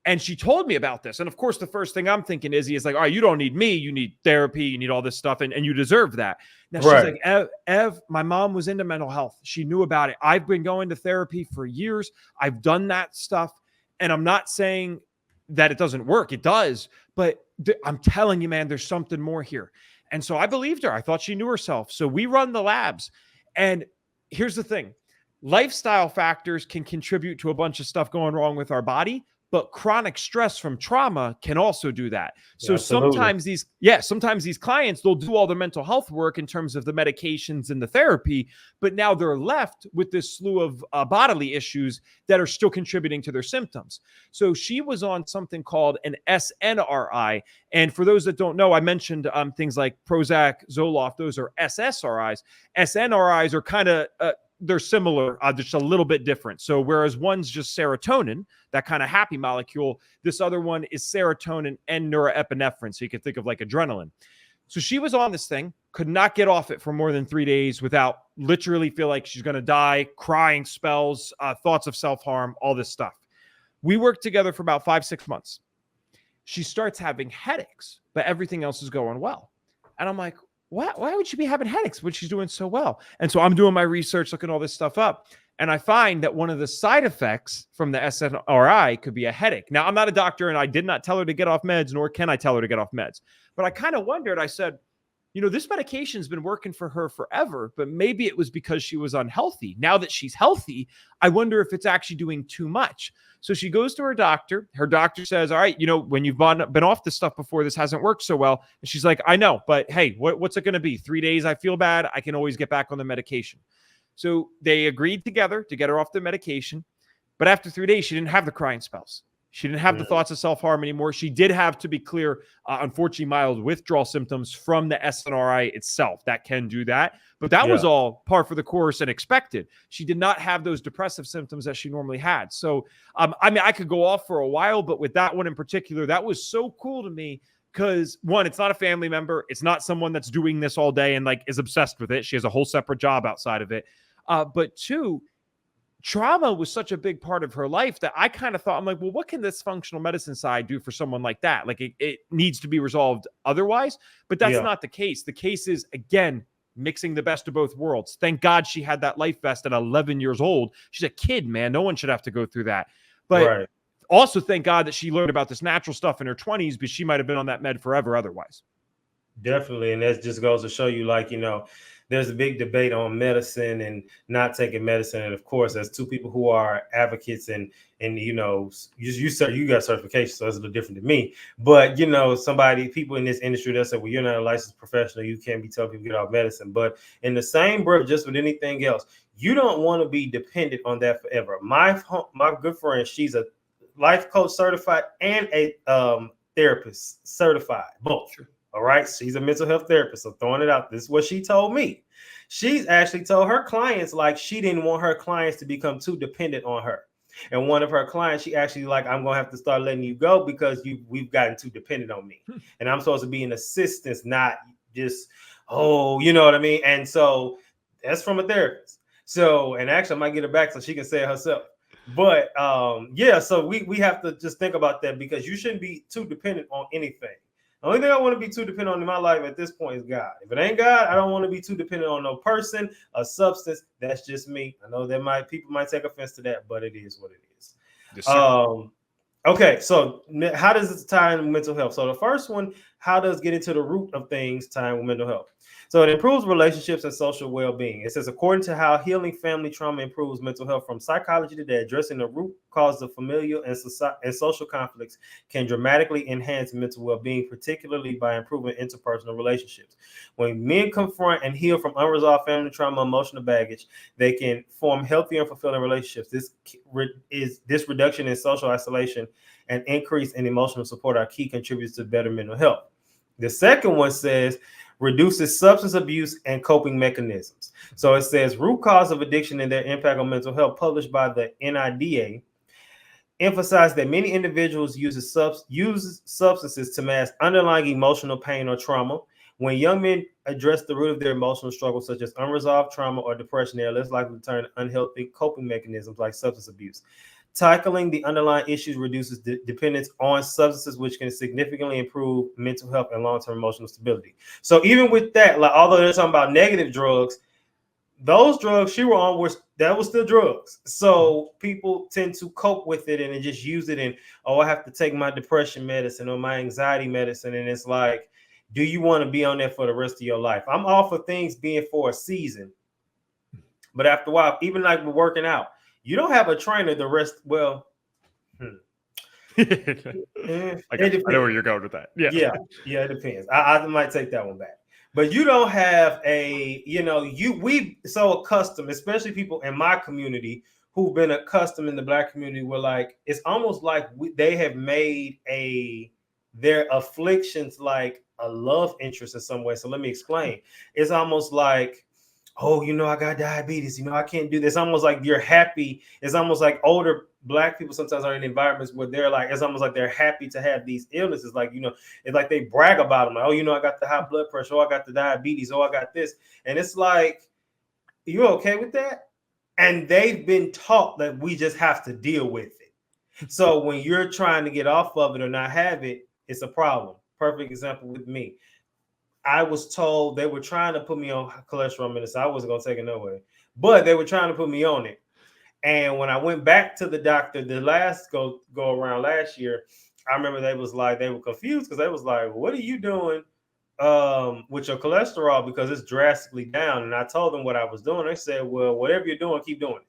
And she told me about this. And of course, the first thing I'm thinking is like, all right, you don't need me. You need therapy. You need all this stuff. And you deserve that. Now she's like, Ev, my mom was into mental health. She knew about it. I've been going to therapy for years. I've done that stuff. And I'm not saying that it doesn't work. It does. But I'm telling you, man, there's something more here. And so I believed her. I thought she knew herself. So we run the labs. And here's the thing. Lifestyle factors can contribute to a bunch of stuff going wrong with our body, but chronic stress from trauma can also do that. So sometimes these clients, they'll do all the mental health work in terms of the medications and the therapy, but now they're left with this slew of bodily issues that are still contributing to their symptoms. So she was on something called an SNRI. And for those that don't know, I mentioned things like Prozac, Zoloft, those are SSRIs. SNRIs are kind of, they're similar, just a little bit different. So whereas one's just serotonin, that kind of happy molecule, this other one is serotonin and norepinephrine. So you can think of like adrenaline. So she was on this thing, could not get off it for more than 3 days without literally feel like she's going to die, crying spells, thoughts of self-harm, all this stuff. We worked together for about 5-6 months. She starts having headaches, but everything else is going well. And I'm like, why would she be having headaches when she's doing so well? And so I'm doing my research, looking all this stuff up. And I find that one of the side effects from the SNRI could be a headache. Now, I'm not a doctor, and I did not tell her to get off meds, nor can I tell her to get off meds. But I kind of wondered, I said, you know, this medication's been working for her forever, but maybe it was because she was unhealthy. Now that she's healthy, I wonder if it's actually doing too much. So she goes to her doctor. Her doctor says, all right, you know, when you've been off this stuff before, this hasn't worked so well. And she's like, I know, but hey, what's it going to be? 3 days, I feel bad. I can always get back on the medication. So they agreed together to get her off the medication. But after 3 days, she didn't have the crying spells. She didn't have the thoughts of self-harm anymore. She did have, to be clear, unfortunately, mild withdrawal symptoms from the SNRI itself. That can do that. But that was all par for the course and expected. She did not have those depressive symptoms that she normally had. So, I mean, I could go off for a while, but with that one in particular, that was so cool to me because, one, it's not a family member. It's not someone that's doing this all day and, like, is obsessed with it. She has a whole separate job outside of it. But two, trauma was such a big part of her life that I kind of thought, I'm like, well, what can this functional medicine side do for someone like that? Like it needs to be resolved otherwise, but that's not the case. The case is, again, mixing the best of both worlds. Thank God she had that life vest at 11 years old. She's a kid, man. No one should have to go through that. But also thank God that she learned about this natural stuff in her 20s, because she might've been on that med forever otherwise. Definitely. And that just goes to show you, like, you know, there's a big debate on medicine and not taking medicine. And of course, as two people who are advocates and you know, you got certification, so it's a little different than me. But, you know, people in this industry, they'll say, well, you're not a licensed professional. You can't be telling people to get off medicine. But in the same breath, just with anything else, you don't want to be dependent on that forever. My good friend, she's a life coach certified and a therapist certified, both. Sure. All right. She's a mental health therapist. So throwing it out. This is what she told me. She's actually told her clients, like, she didn't want her clients to become too dependent on her. And one of her clients, she actually like, I'm going to have to start letting you go because we've gotten too dependent on me. And I'm supposed to be an assistance, not just, you know what I mean? And so that's from a therapist. So, and actually I might get her back so she can say it herself. But so we have to just think about that, because you shouldn't be too dependent on anything. The only thing I want to be too dependent on in my life at this point is God. If it ain't God, I don't want to be too dependent on no person, a substance. That's just me. I know people might take offense to that, but it is what it is. Yes, okay, so how does this tie in with mental health? So the first one, how does get into the root of things tie in with mental health? So it improves relationships and social well-being. It says, according to how healing family trauma improves mental health from Psychology Today, addressing the root cause of familial and social conflicts can dramatically enhance mental well-being, particularly by improving interpersonal relationships. When men confront and heal from unresolved family trauma, emotional baggage, they can form healthier and fulfilling relationships. This reduction in social isolation and increase in emotional support are key contributors to better mental health. The second one says, reduces substance abuse and coping mechanisms. So it says, root cause of addiction and their impact on mental health, published by the NIDA. emphasized that many individuals use substances to mask underlying emotional pain or trauma. When young men address the root of their emotional struggles, such as unresolved trauma or depression, they are less likely to turn to unhealthy coping mechanisms like substance abuse. Tackling the underlying issues reduces dependence on substances, which can significantly improve mental health and long-term emotional stability. So even with that, like although they're talking about negative drugs, those drugs she were on was still drugs. So people tend to cope with it and then just use it. And I have to take my depression medicine or my anxiety medicine, and it's like, do you want to be on that for the rest of your life? I'm all for things being for a season, but after a while, even like we're working out, you don't have a trainer the rest. Well, I know where you're going with that. Yeah, it depends. I might take that one back. But you don't have we so accustomed, especially people in my community who've been accustomed in the Black community, where like it's almost like they have made their afflictions like a love interest in some way. So let me explain. It's almost like, oh, I got diabetes. I can't do this. Almost like you're happy. It's almost like older Black people sometimes are in environments where they're like, it's almost like they're happy to have these illnesses. Like, it's like they brag about them. Like, oh, I got the high blood pressure. Oh, I got the diabetes. Oh, I got this. And it's like, you okay with that? And they've been taught that we just have to deal with it. So when you're trying to get off of it or not have it, it's a problem. Perfect example with me. I was told they were trying to put me on cholesterol medicine. I wasn't going to take it no way, but they were trying to put me on it. And when I went back to the doctor, the last go around last year, I remember they were confused because they was like, what are you doing with your cholesterol? Because it's drastically down. And I told them what I was doing. They said, well, whatever you're doing, keep doing it.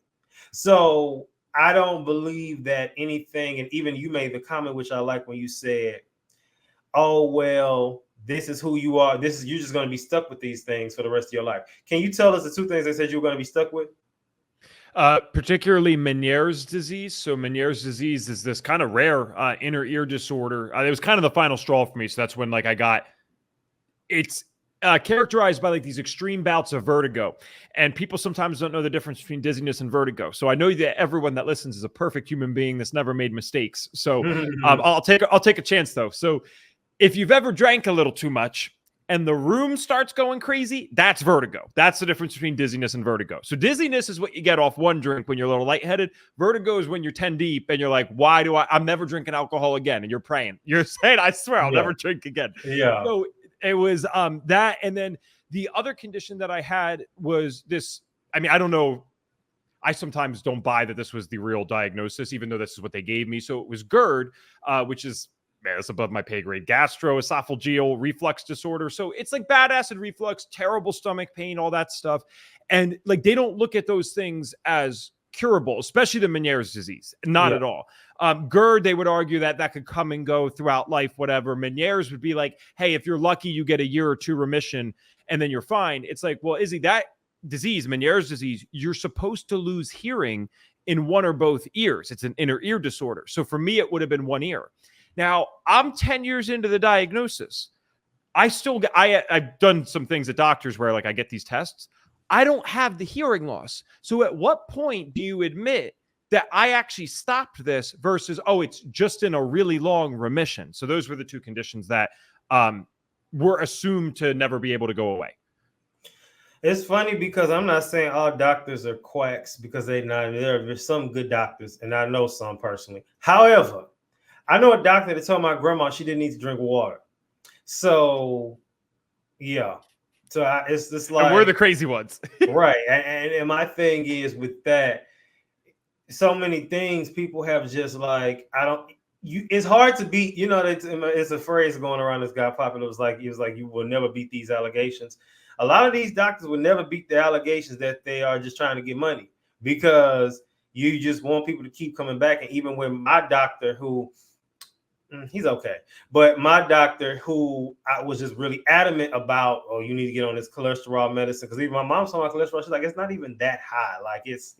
So I don't believe that anything, and even you made the comment, which I like when you said, oh, well, this is who you are. You're just going to be stuck with these things for the rest of your life. Can you tell us the two things they said you were going to be stuck with? Particularly Meniere's disease. So Meniere's disease is this kind of rare inner ear disorder. It was kind of the final straw for me. So that's when it's characterized by like these extreme bouts of vertigo. And people sometimes don't know the difference between dizziness and vertigo. So I know that everyone that listens is a perfect human being that's never made mistakes. So I'll take a chance though. So if you've ever drank a little too much and the room starts going crazy, that's vertigo. That's the difference between dizziness and vertigo. So dizziness is what you get off one drink when you're a little lightheaded. Vertigo is when you're 10 deep and you're like, I'm never drinking alcohol again. And you're praying. You're saying, I swear I'll never drink again. Yeah. So it was that. And then the other condition that I had was this. I mean, I don't know. I sometimes don't buy that this was the real diagnosis, even though this is what they gave me. So it was GERD, which is, man, it's above my pay grade. Gastroesophageal reflux disorder. So it's like bad acid reflux, terrible stomach pain, all that stuff. And like, they don't look at those things as curable, especially the Meniere's disease. Not at all. GERD, they would argue that could come and go throughout life, whatever. Meniere's would be like, hey, if you're lucky, you get a year or two remission and then you're fine. It's like, well, Izzy, that disease, Meniere's disease, you're supposed to lose hearing in one or both ears. It's an inner ear disorder. So for me, it would have been one ear. Now, I'm 10 years into the diagnosis. I've done some things at doctors where like I get these tests. I don't have the hearing loss. So at what point do you admit that I actually stopped this versus, oh, it's just in a really long remission? So those were the two conditions that were assumed to never be able to go away. It's funny because I'm not saying all doctors are quacks, because there's some good doctors, and I know some personally. However, I know a doctor that told my grandma she didn't need to drink water. So, yeah. So it's just like, and we're the crazy ones. Right. And my thing is with that, so many things people have just like, it's hard to beat, it's a phrase going around this guy popular. It was like, you will never beat these allegations. A lot of these doctors will never beat the allegations that they are just trying to get money, because you just want people to keep coming back. And even with my doctor, who he's okay, but my doctor, who I was just really adamant about, oh, you need to get on this cholesterol medicine, because even my mom's on my cholesterol, she's like, it's not even that high, like it's,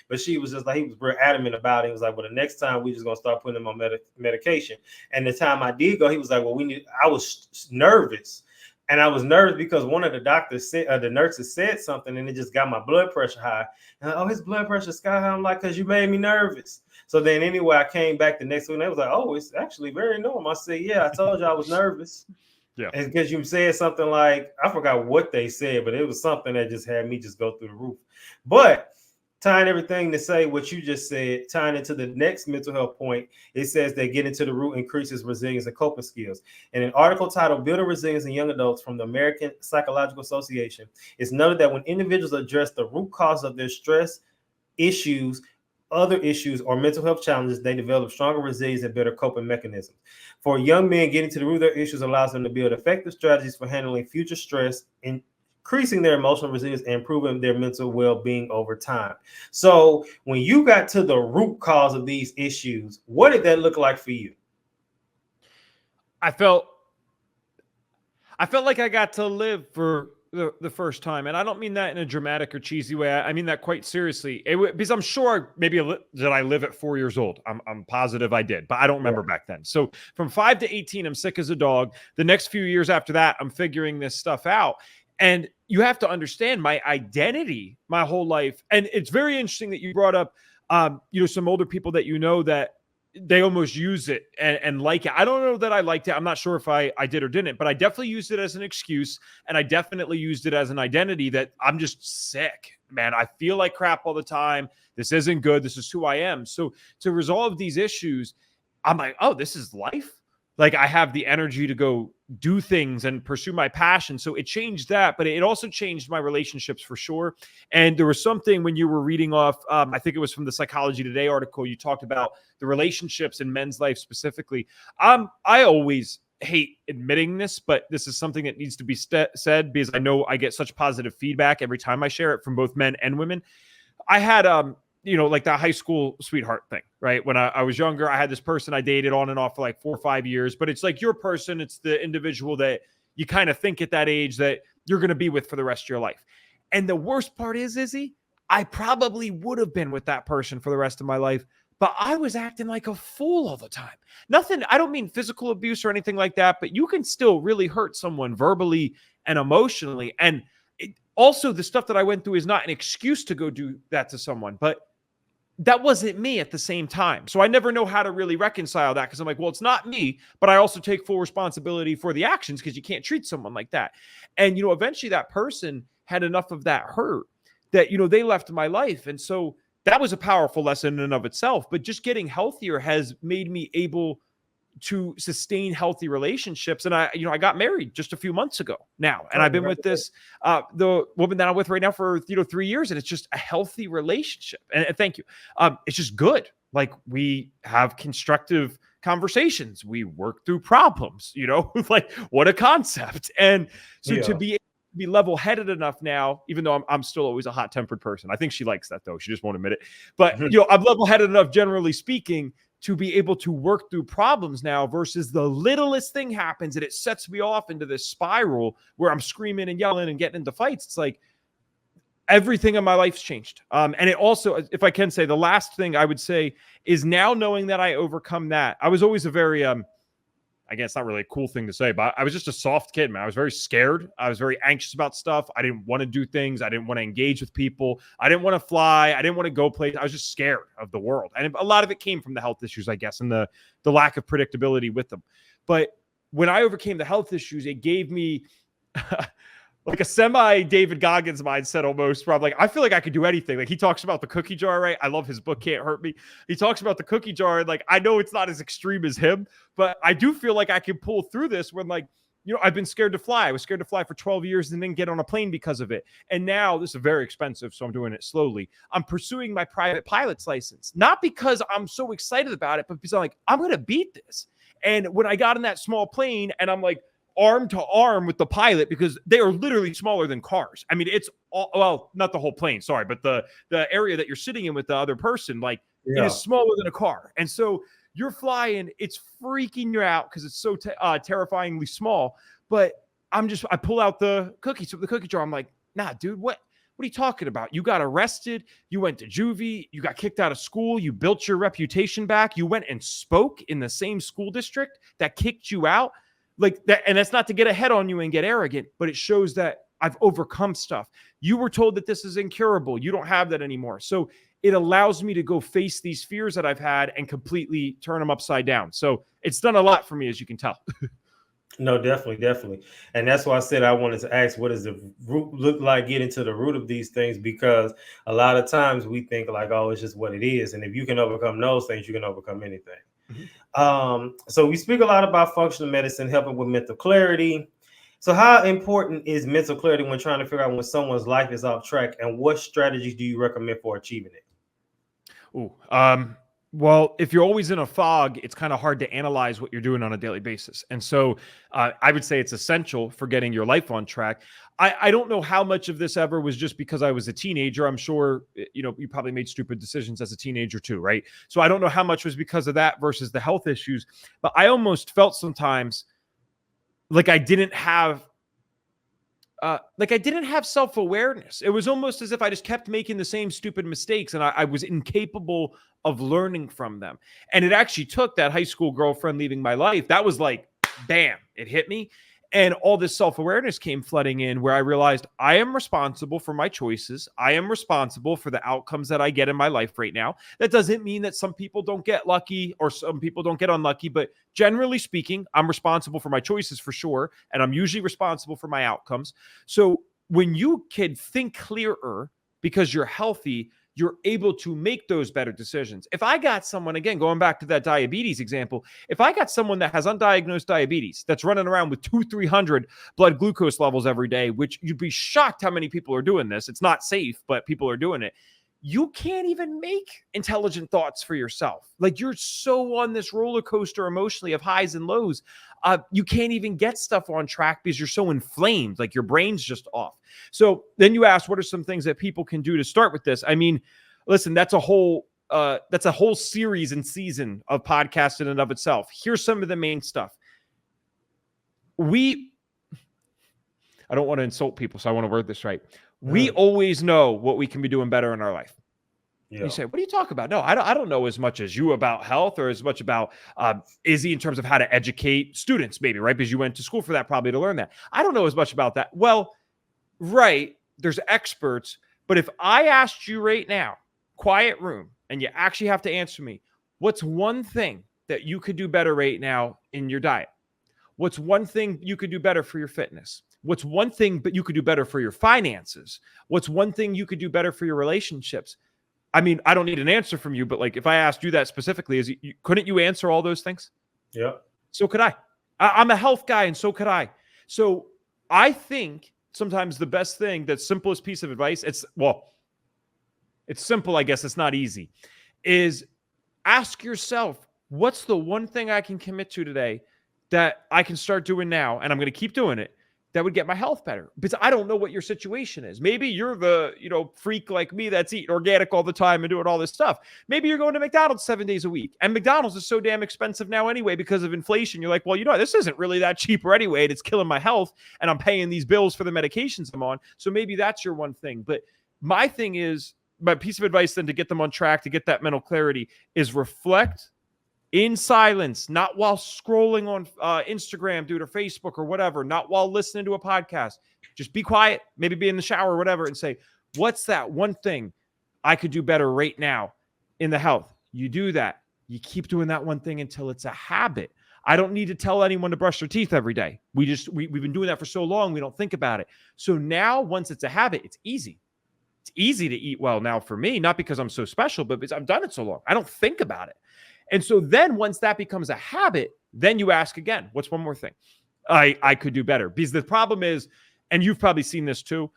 but she was just like, he was very adamant about it. He was like, well, the next time we just gonna start putting him on medication. And the time I did go, he was like, well, I was nervous And I was nervous because one of the doctors said, the nurses said something, and it just got my blood pressure high. And like, oh, his blood pressure sky high. I'm like, because you made me nervous. So then anyway, I came back the next week, and they was like, oh, it's actually very normal. I said, yeah, I told you I was nervous. Yeah. And because you said something like, I forgot what they said, but it was something that just had me just go through the roof. But tying everything to say what you just said, tying into the next mental health point, it says that getting to the root increases resilience and coping skills. In an article titled Building Resilience in Young Adults from the American Psychological Association, it's noted that when individuals address the root cause of their stress, issues, other issues, or mental health challenges, they develop stronger resilience and better coping mechanisms. For young men, getting to the root of their issues allows them to build effective strategies for handling future stress and increasing their emotional resilience and improving their mental well-being over time. So when you got to the root cause of these issues, what did that look like for you? I felt like I got to live for the first time. And I don't mean that in a dramatic or cheesy way. I mean that quite seriously. Because I'm sure maybe did I live at 4 years old? I'm positive I did, but I don't remember back then. So from 5 to 18, I'm sick as a dog. The next few years after that, I'm figuring this stuff out. And you have to understand my identity, my whole life. And it's very interesting that you brought up, some older people that that they almost use it and like it. I don't know that I liked it. I'm not sure if I did or didn't, but I definitely used it as an excuse. And I definitely used it as an identity that I'm just sick, man. I feel like crap all the time. This isn't good. This is who I am. So to resolve these issues, I'm like, oh, this is life. Like I have the energy to go do things and pursue my passion. So it changed that, but it also changed my relationships for sure. And there was something when you were reading off, I think it was from the Psychology Today article, you talked about the relationships in men's life specifically. I always hate admitting this, but this is something that needs to be said because I know I get such positive feedback every time I share it from both men and women. I had, like that high school sweetheart thing, right? When I was younger, I had this person I dated on and off for like 4 or 5 years, but it's like your person. It's the individual that you kind of think at that age that you're going to be with for the rest of your life. And the worst part is, Izzy, I probably would have been with that person for the rest of my life, but I was acting like a fool all the time. Nothing, I don't mean physical abuse or anything like that, but you can still really hurt someone verbally and emotionally. And also the stuff that I went through is not an excuse to go do that to someone, but that wasn't me at the same time. So I never know how to really reconcile that because I'm like, well, it's not me, but I also take full responsibility for the actions because you can't treat someone like that. And, eventually that person had enough of that hurt that, they left my life. And so that was a powerful lesson in and of itself. But just getting healthier has made me able to sustain healthy relationships. And I got married just a few months ago now. And I've been with the woman that I'm with right now for, 3 years. And it's just a healthy relationship. And thank you. It's just good. Like we have constructive conversations. We work through problems, like what a concept. And so to be level-headed enough now, even though I'm still always a hot-tempered person. I think she likes that though. She just won't admit it. But, I'm level-headed enough, generally speaking, to be able to work through problems now versus the littlest thing happens and it sets me off into this spiral where I'm screaming and yelling and getting into fights. It's like everything in my life's changed. And it also, if I can say, the last thing I would say is now knowing that I overcome that. I was always a very, again, it's not really a cool thing to say, but I was just a soft kid, man. I was very scared. I was very anxious about stuff. I didn't want to do things. I didn't want to engage with people. I didn't want to fly. I didn't want to go places. I was just scared of the world. And a lot of it came from the health issues, I guess, and the lack of predictability with them. But when I overcame the health issues, it gave me like a semi David Goggins mindset almost, where I'm like, I feel like I could do anything. Like he talks about the cookie jar, right? I love his book, Can't Hurt Me. He talks about the cookie jar. And like, I know it's not as extreme as him, but I do feel like I can pull through this when like, I've been scared to fly. I was scared to fly for 12 years and then get on a plane because of it. And now this is very expensive, so I'm doing it slowly. I'm pursuing my private pilot's license, not because I'm so excited about it, but because I'm like, I'm going to beat this. And when I got in that small plane and I'm like, arm to arm with the pilot because they are literally smaller than cars. I mean, it's all, well, not the whole plane, sorry, but the area that you're sitting in with the other person, like it is smaller than a car. And so you're flying, it's freaking you out because it's so terrifyingly small. But I pull out the cookie jar. I'm like, nah, dude, what are you talking about? You got arrested. You went to juvie. You got kicked out of school. You built your reputation back. You went and spoke in the same school district that kicked you out. like that. And that's not to get ahead on you and get arrogant, but it shows that I've overcome stuff. You were told that this is incurable. You don't have that anymore. So it allows me to go face these fears that I've had and completely turn them upside down. So it's done a lot for me, as you can tell. No, definitely. And that's why I said I wanted to ask, what does the root look like, get into the root of these things? Because a lot of times we think like, oh, it's just what it is. And if you can overcome those things, you can overcome anything. So we speak a lot about functional medicine, helping with mental clarity. So how important is mental clarity when trying to figure out when someone's life is off track, and what strategies do you recommend for achieving it? Well, if you're always in a fog, it's kind of hard to analyze what you're doing on a daily basis. And so I would say it's essential for getting your life on track. I don't know how much of this ever was just because I was a teenager. I'm sure, you probably made stupid decisions as a teenager too, right? So I don't know how much was because of that versus the health issues, but I almost felt sometimes like I didn't have self-awareness. It was almost as if I just kept making the same stupid mistakes and I was incapable of learning from them. And it actually took that high school girlfriend leaving my life. That was like, bam, it hit me. And all this self-awareness came flooding in where I realized I am responsible for my choices. I am responsible for the outcomes that I get in my life right now. That doesn't mean that some people don't get lucky or some people don't get unlucky, but generally speaking, I'm responsible for my choices for sure. And I'm usually responsible for my outcomes. So when you can think clearer because you're healthy, you're able to make those better decisions. If I got someone, again, going back to that diabetes example, if I got someone that has undiagnosed diabetes that's running around with 200-300 blood glucose levels every day, which you'd be shocked how many people are doing this. It's not safe, but people are doing it. You can't even make intelligent thoughts for yourself. Like, you're so on this roller coaster emotionally of highs and lows. You can't even get stuff on track because you're so inflamed. Like, your brain's just off. So then you ask, what are some things that people can do to start with this? I mean, listen, that's a whole series and season of podcasts in and of itself. Here's some of the main stuff. I don't want to insult people, so I want to word this right. We always know what we can be doing better in our life. Yeah. You say, what do you talk about? No, I don't know as much as you about health or as much about Izzy in terms of how to educate students, maybe, right? Because you went to school for that probably to learn that. I don't know as much about that. Well, right, there's experts. But if I asked you right now, quiet room, and you actually have to answer me, what's one thing that you could do better right now in your diet? What's one thing you could do better for your fitness? What's one thing that you could do better for your finances? What's one thing you could do better for your relationships? I mean, I don't need an answer from you, but like, if I asked you that specifically, couldn't you answer all those things? Yeah. So could I. I'm a health guy, and so could I. So I think sometimes the best thing, that simplest piece of advice, it's simple, I guess it's not easy, is ask yourself, what's the one thing I can commit to today that I can start doing now, and I'm going to keep doing it, that would get my health better? Because I don't know what your situation is. Maybe you're the, freak like me that's eating organic all the time and doing all this stuff. Maybe you're going to McDonald's 7 days a week, and McDonald's is so damn expensive now anyway because of inflation. You're like, well, this isn't really that cheaper anyway, and it's killing my health, and I'm paying these bills for the medications I'm on. So maybe that's your one thing. But my thing is, my piece of advice then to get them on track, to get that mental clarity, is reflect in silence, not while scrolling on Instagram, dude, or Facebook or whatever, not while listening to a podcast. Just be quiet, maybe be in the shower or whatever, and say, what's that one thing I could do better right now in the health? You do that. You keep doing that one thing until it's a habit. I don't need to tell anyone to brush their teeth every day. We've been doing that for so long, we don't think about it. So now, once it's a habit, it's easy. It's easy to eat well now for me, not because I'm so special, but because I've done it so long. I don't think about it. And so then once that becomes a habit, then you ask again, what's one more thing I could do better? Because the problem is, and you've probably seen this too,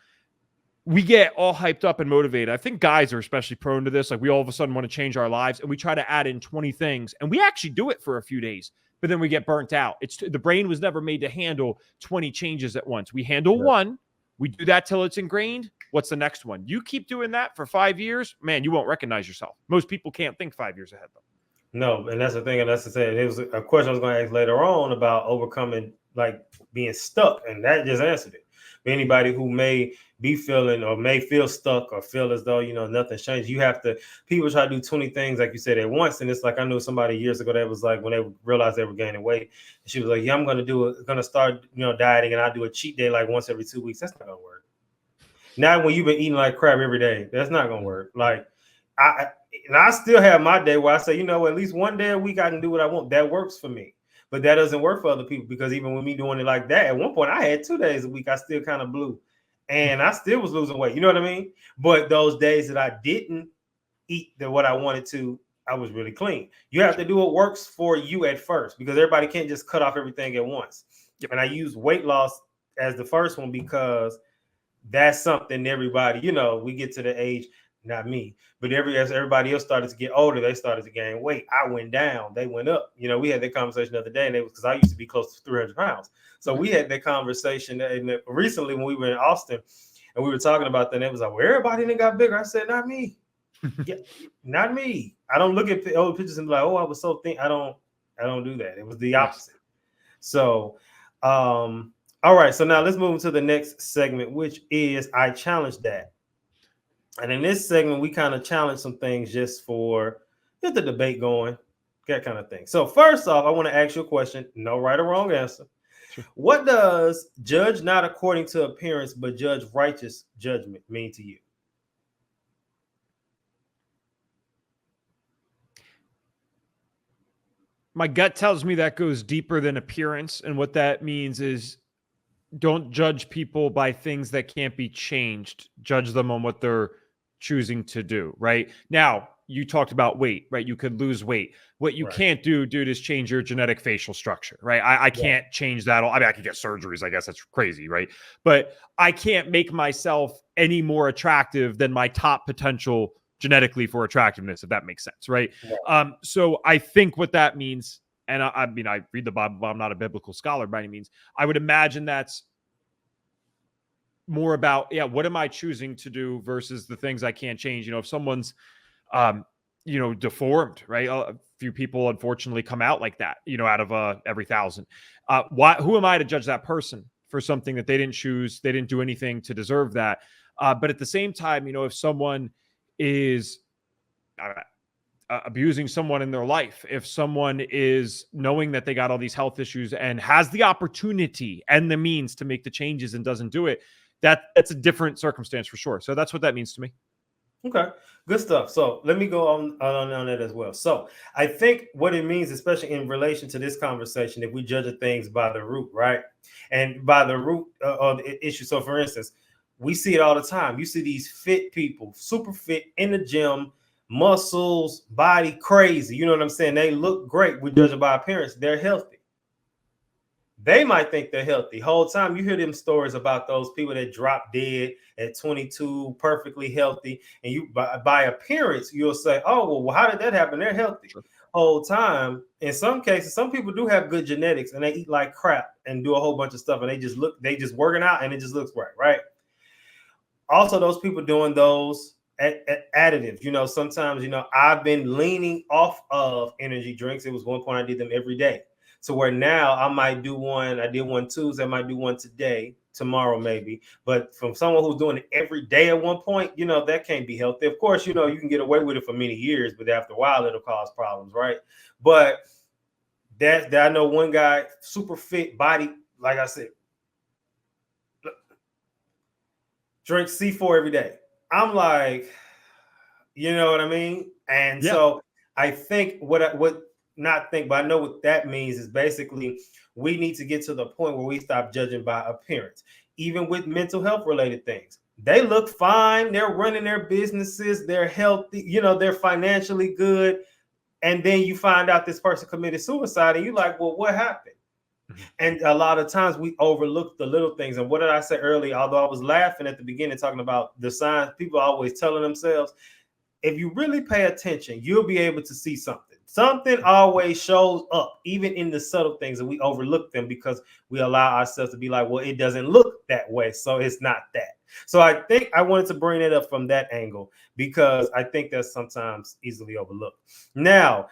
we get all hyped up and motivated. I think guys are especially prone to this. Like, we all of a sudden want to change our lives, and we try to add in 20 things, and we actually do it for a few days, but then we get burnt out. The brain was never made to handle 20 changes at once. We handle one. We do that till it's ingrained. What's the next one? You keep doing that for 5 years, man, you won't recognize yourself. Most people can't think 5 years ahead, though. No, and that's the thing, and that's the thing. It was a question I was going to ask later on about overcoming, like, being stuck, and that just answered it. For anybody who may be feeling or may feel stuck or feel as though, nothing's changed, people try to do 20 things, like you said, at once. And it's like, I knew somebody years ago that was like, when they realized they were gaining weight, and she was like, yeah, I'm going to start, dieting, and I'll do a cheat day like once every 2 weeks. That's not going to work. Not when you've been eating like crap every day. That's not going to work. Like, I still have my day where I say, at least one day a week I can do what I want. That works for me. But that doesn't work for other people, because even with me doing it like that, at one point I had 2 days a week, I still kind of blew. And I still was losing weight. You know what I mean? But those days that I didn't eat what I wanted to, I was really clean. You have to do what works for you at first, because everybody can't just cut off everything at once. Yep. And I use weight loss as the first one, because that's something everybody, we get to the age, not me, but as everybody else started to get older, they started to gain weight. I went down, they went up. We had that conversation the other day, and it was because I used to be close to 300 pounds. So we had that conversation recently when we were in Austin, and we were talking about that. And it was like, well, everybody got bigger. I said, not me. Yeah, not me. I don't look at old pictures and be like, oh, I was so thin. I don't do that. It was the opposite. So, all right. So now let's move into the next segment, which is I challenge that. And in this segment, we kind of challenge some things just for get the debate going, that kind of thing. So first off, I want to ask you a question. No right or wrong answer. Sure. What does judge not according to appearance, but judge righteous judgment mean to you? My gut tells me that goes deeper than appearance. And what that means is don't judge people by things that can't be changed. Judge them on what they're choosing to do, right? Now, you talked about weight, right? You could lose weight. What you can't do, dude, is change your genetic facial structure, right? I can't change that. I mean, I could get surgeries. I guess that's crazy, right? But I can't make myself any more attractive than my top potential genetically for attractiveness, if that makes sense, right? So I think what that means, and I mean, I read the Bible, but I'm not a biblical scholar by any means. I would imagine that's more about, what am I choosing to do versus the things I can't change. If someone's, deformed, right? A few people unfortunately come out like that, out of every 1,000. Who am I to judge that person for something that they didn't choose? They didn't do anything to deserve that. But at the same time, if someone is abusing someone in their life, if someone is knowing that they got all these health issues and has the opportunity and the means to make the changes and doesn't do it, that's a different circumstance for sure. So that's what that means to me. Okay, good stuff. So let me go on that as well. So I think what it means, especially in relation to this conversation, if we judge things by the root, right? And by the root of the issue. So for instance, we see it all the time. You see these fit people, super fit in the gym, muscles, body crazy. You know what I'm saying? They look great. We judge by appearance. They're healthy. They might think they're healthy. Whole time you hear them stories about those people that drop dead at 22, perfectly healthy. And you by appearance, you'll say, oh, well, how did that happen? They're healthy. Sure. Whole time. In some cases, some people do have good genetics and they eat like crap and do a whole bunch of stuff. And they just working out and it just looks right? Also, those people doing those additives, sometimes, I've been leaning off of energy drinks. It was one point I did them every day. So where now I might do one, I did one Tuesday, I might do one today, tomorrow maybe. But from someone who's doing it every day at one point, that can't be healthy. Of course, you can get away with it for many years, but after a while, it'll cause problems, right? But that I know one guy, super fit body, like I said, drink C4 every day. I'm like, you know what I mean? And so I think but I know what that means is basically we need to get to the point where we stop judging by appearance, even with mental health related things. They look fine. They're running their businesses. They're healthy. They're financially good. And then you find out this person committed suicide and you're like, well, what happened? And a lot of times we overlook the little things. And what did I say earlier? Although I was laughing at the beginning, talking about the signs, people are always telling themselves, if you really pay attention, you'll be able to see something. Something always shows up, even in the subtle things, and we overlook them because we allow ourselves to be like, well, it doesn't look that way, so it's not that. So I think I wanted to bring it up from that angle because I think that's sometimes easily overlooked. Now,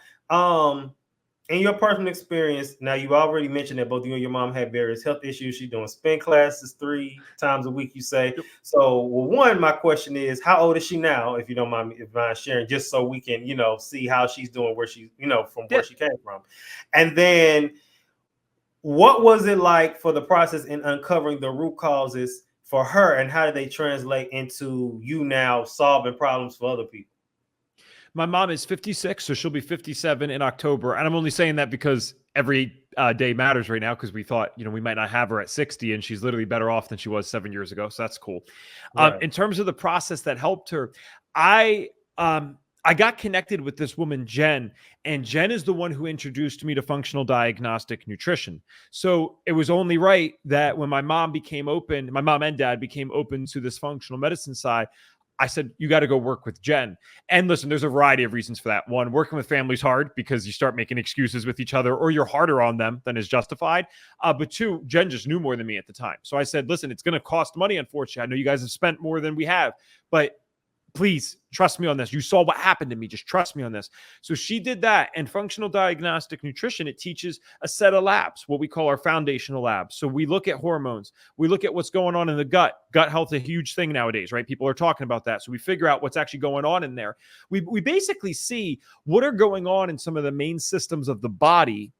in your personal experience, now you already mentioned that both you and your mom had various health issues. She's doing spin classes 3 times a week, you say. Yep. So, well, one, my question is, how old is she now? If you don't mind, sharing, just so we can, see how she's doing, where she, from where she came from, and then what was it like for the process in uncovering the root causes for her, and how did they translate into you now solving problems for other people? My mom is 56, so she'll be 57 in October. And I'm only saying that because every day matters right now, because we thought, we might not have her at 60, and she's literally better off than she was 7 years ago. So that's cool. Right. In terms of the process that helped her, I got connected with this woman, Jen, and Jen is the one who introduced me to functional diagnostic nutrition. So it was only right that when my mom and dad became open to this functional medicine side, I said, you got to go work with Jen. And listen, there's a variety of reasons for that. One, working with family's hard because you start making excuses with each other, or you're harder on them than is justified. But two, Jen just knew more than me at the time. So I said, listen, it's going to cost money, unfortunately. I know you guys have spent more than we have, but please trust me on this. You saw what happened to me. Just trust me on this. So she did that. And functional diagnostic nutrition, it teaches a set of labs, what we call our foundational labs. So we look at hormones. We look at what's going on in the gut. Gut health is a huge thing nowadays, right? People are talking about that. So we figure out what's actually going on in there. We basically see what are going on in some of the main systems of the body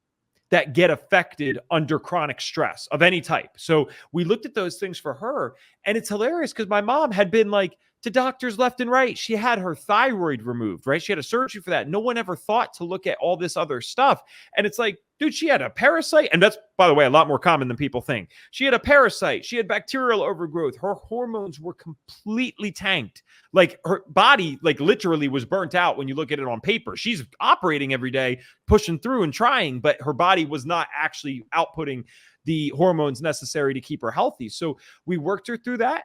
that get affected under chronic stress of any type. So we looked at those things for her. And it's hilarious because my mom had been like to doctors left and right. She had her thyroid removed, right? She had a surgery for that. No one ever thought to look at all this other stuff. And it's like, dude, she had a parasite. And that's, by the way, a lot more common than people think. She had a parasite. She had bacterial overgrowth. Her hormones were completely tanked. Like her body, like literally was burnt out when you look at it on paper. She's operating every day, pushing through and trying, but her body was not actually outputting the hormones necessary to keep her healthy. So we worked her through that.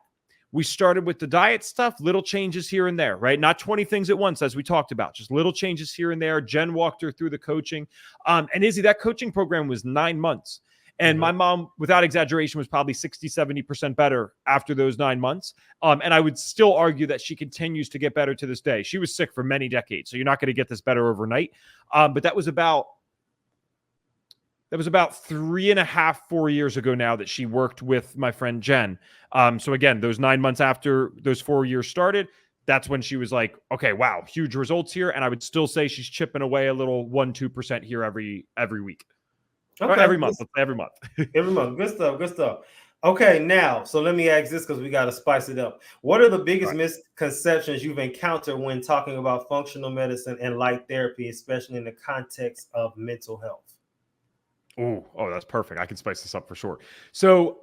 We started with the diet stuff, little changes here and there, right? Not 20 things at once, as we talked about, just little changes here and there. Jen walked her through the coaching. And Izzy, that coaching program was 9 months. And my mom, without exaggeration, was probably 60, 70% better after those 9 months. And I would still argue that she continues to get better to this day. She was sick for many decades, so you're not going to get this better overnight. But that was about 3.5, 4 years ago now that she worked with my friend Jen. So again, those 9 months after those 4 years started, that's when she was like, okay, wow, huge results here. And I would still say she's chipping away a little 1-2% here every week. Okay. Every month. Every month. Every month. Good stuff. Good stuff. Okay, now, so let me ask this because we got to spice it up. What are the biggest misconceptions you've encountered when talking about functional medicine and light therapy, especially in the context of mental health? Oh, that's perfect. I can spice this up for sure. So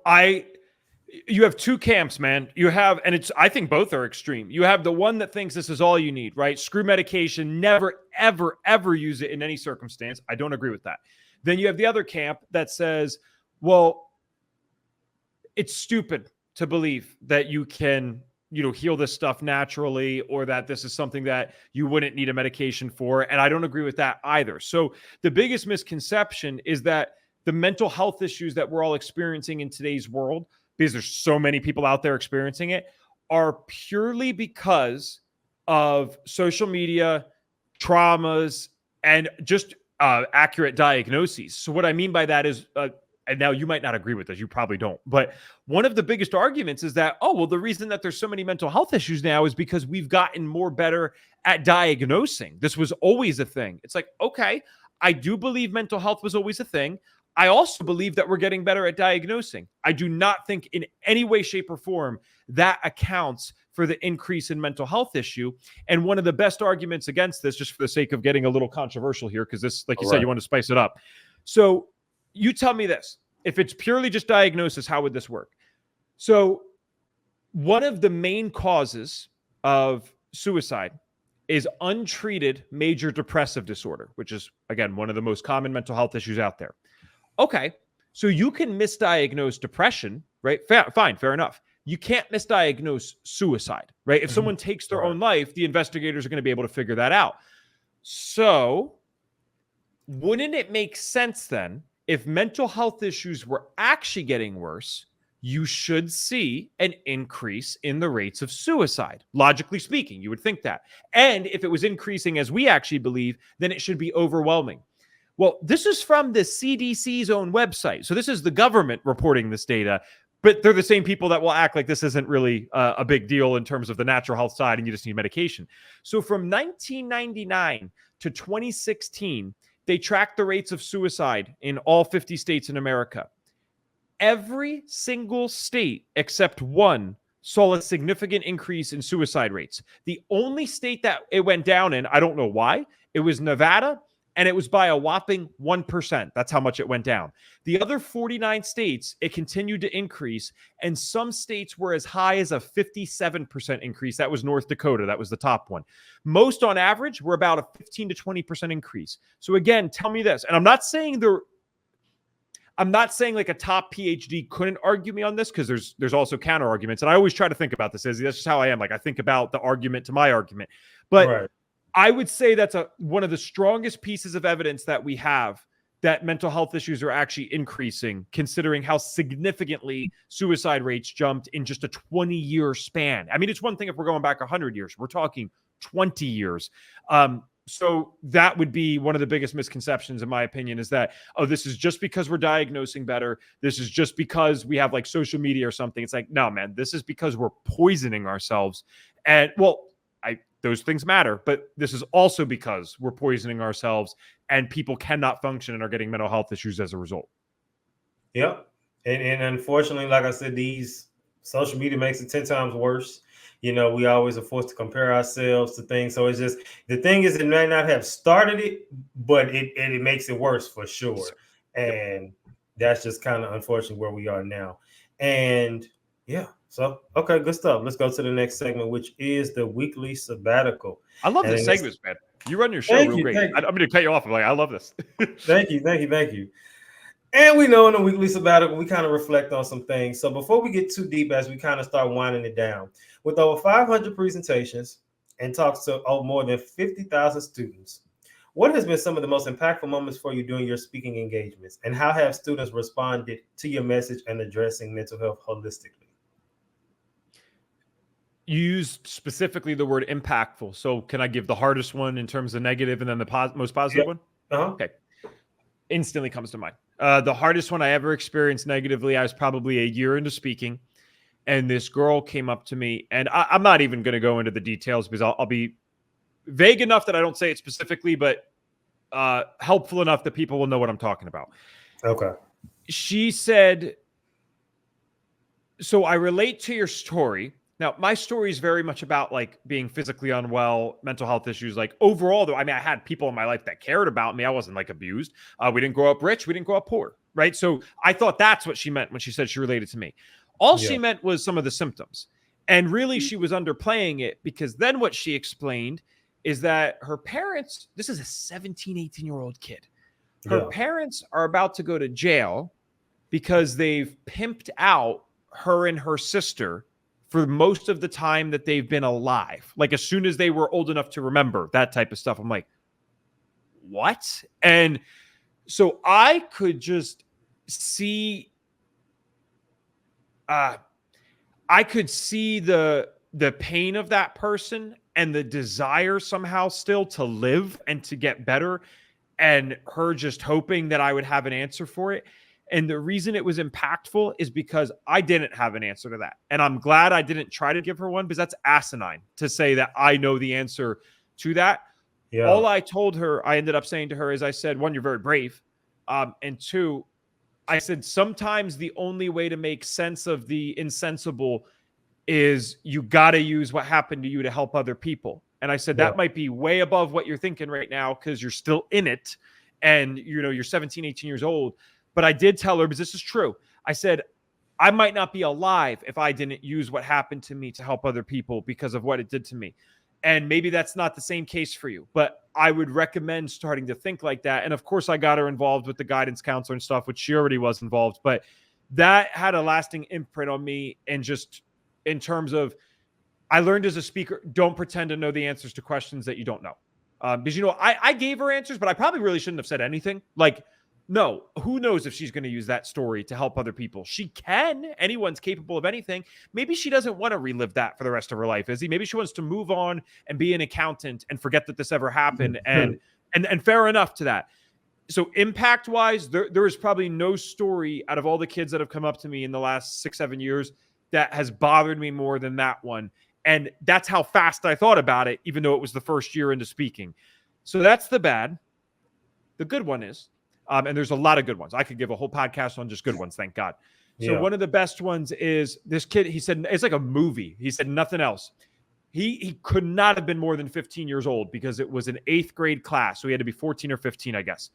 you have two camps, man. You have, and I think both are extreme. You have the one that thinks this is all you need, right? Screw medication, never, ever, ever use it in any circumstance. I don't agree with that. Then you have the other camp that says, well, it's stupid to believe that you can, heal this stuff naturally, or that this is something that you wouldn't need a medication for. And I don't agree with that either. So the biggest misconception is that the mental health issues that we're all experiencing in today's world, because there's so many people out there experiencing it, are purely because of social media, traumas, and just accurate diagnoses. So what I mean by that is, and now you might not agree with this, you probably don't, but one of the biggest arguments is that, the reason that there's so many mental health issues now is because we've gotten more better at diagnosing. This was always a thing. It's like, okay, I do believe mental health was always a thing. I also believe that we're getting better at diagnosing. I do not think in any way, shape, or form that accounts for the increase in mental health issue. And one of the best arguments against this, just for the sake of getting a little controversial here, because this, like you said, you want to spice it up. So you tell me this. If it's purely just diagnosis, how would this work? So one of the main causes of suicide is untreated major depressive disorder, which is, again, one of the most common mental health issues out there. Okay, so you can misdiagnose depression, right? Fine, fair enough. You can't misdiagnose suicide, right? If someone takes their own life, the investigators are going to be able to figure that out. So wouldn't it make sense then, if mental health issues were actually getting worse, you should see an increase in the rates of suicide? Logically speaking, you would think that. And if it was increasing as we actually believe, then it should be overwhelming. Well, this is from the CDC's own website. So this is the government reporting this data, but they're the same people that will act like this isn't really a big deal in terms of the natural health side and you just need medication. So from 1999 to 2016, they tracked the rates of suicide in all 50 states in America. Every single state except one saw a significant increase in suicide rates. The only state that it went down in, I don't know why, it was Nevada, and it was by a whopping 1%. That's how much it went down. The other 49 states, it continued to increase, and some states were as high as a 57% increase. That was North Dakota. That was the top one. Most on average were about a 15 to 20% increase. So again, tell me this, and I'm not saying like a top PhD couldn't argue me on this, because there's also counter arguments. And I always try to think about this. That's just how I am. Like, I think about the argument to my argument. But right. I would say that's one of the strongest pieces of evidence that we have that mental health issues are actually increasing, considering how significantly suicide rates jumped in just a 20-year span. I mean, it's one thing if we're going back 100 years. We're talking 20 years. So that would be one of the biggest misconceptions, in my opinion, is that, oh, this is just because we're diagnosing better. This is just because we have like social media or something. It's like, no, man, this is because we're poisoning ourselves. And well, those things matter, but this is also because we're poisoning ourselves and people cannot function and are getting mental health issues as a result. Yep. And unfortunately, like I said, these social media makes it 10 times worse. You know, we always are forced to compare ourselves to things. So it's just, the thing is, it may not have started it, but it makes it worse for sure. And that's just kind of unfortunate where we are now. And yeah, so, okay, good stuff. Let's go to the next segment, which is the weekly sabbatical. I love this segment, man. You run your show real great. I'm going to cut you off. I'm like, I love this. Thank you. And we know in the weekly sabbatical, we kind of reflect on some things. So before we get too deep, as we kind of start winding it down, with over 500 presentations and talks to more than 50,000 students, what has been some of the most impactful moments for you during your speaking engagements? And how have students responded to your message and addressing mental health holistically? You used specifically the word impactful. So can I give the hardest one in terms of negative and then the most positive one? Uh-huh. Okay. Instantly comes to mind. The hardest one I ever experienced negatively, I was probably a year into speaking, and this girl came up to me, and I'm not even going to go into the details because I'll be vague enough that I don't say it specifically, but helpful enough that people will know what I'm talking about. Okay. She said, so I relate to your story. Now, my story is very much about like being physically unwell, mental health issues. Like overall, though, I mean, I had people in my life that cared about me. I wasn't like abused. We didn't grow up rich. We didn't grow up poor. Right. So I thought that's what she meant when she said she related to me. All she meant was some of the symptoms. And really, she was underplaying it, because then what she explained is that her parents, this is a 17, 18-year-old kid. Her parents are about to go to jail because they've pimped out her and her sister for most of the time that they've been alive. Like as soon as they were old enough to remember, that type of stuff. I'm like, what? And so I could just see, the pain of that person and the desire somehow still to live and to get better, and her just hoping that I would have an answer for it. And the reason it was impactful is because I didn't have an answer to that. And I'm glad I didn't try to give her one, because that's asinine to say that I know the answer to that. Yeah. All I told her, I ended up saying to her, is I said, one, you're very brave. And two, I said, sometimes the only way to make sense of the insensible is you got to use what happened to you to help other people. And I said, that might be way above what you're thinking right now, because you're still in it. And, you know, you're 17, 18 years old. But I did tell her, because this is true, I said, I might not be alive if I didn't use what happened to me to help other people because of what it did to me. And maybe that's not the same case for you, but I would recommend starting to think like that. And of course, I got her involved with the guidance counselor and stuff, which she already was involved. But that had a lasting imprint on me. And just in terms of, I learned as a speaker, don't pretend to know the answers to questions that you don't know. Because, you know, I gave her answers, but I probably really shouldn't have said anything. Like, no, who knows if she's going to use that story to help other people? She can. Anyone's capable of anything. Maybe she doesn't want to relive that for the rest of her life, Izzy. Maybe she wants to move on and be an accountant and forget that this ever happened. And fair enough to that. So impact wise, there is probably no story out of all the kids that have come up to me in the last 6-7 years that has bothered me more than that one. And that's how fast I thought about it, even though it was the first year into speaking. So that's the bad. The good one is, and there's a lot of good ones. I could give a whole podcast on just good ones, thank God. So one of the best ones is this kid. He said, it's like a movie. He said nothing else. He could not have been more than 15 years old because it was an 8th grade class. So he had to be 14 or 15, I guess.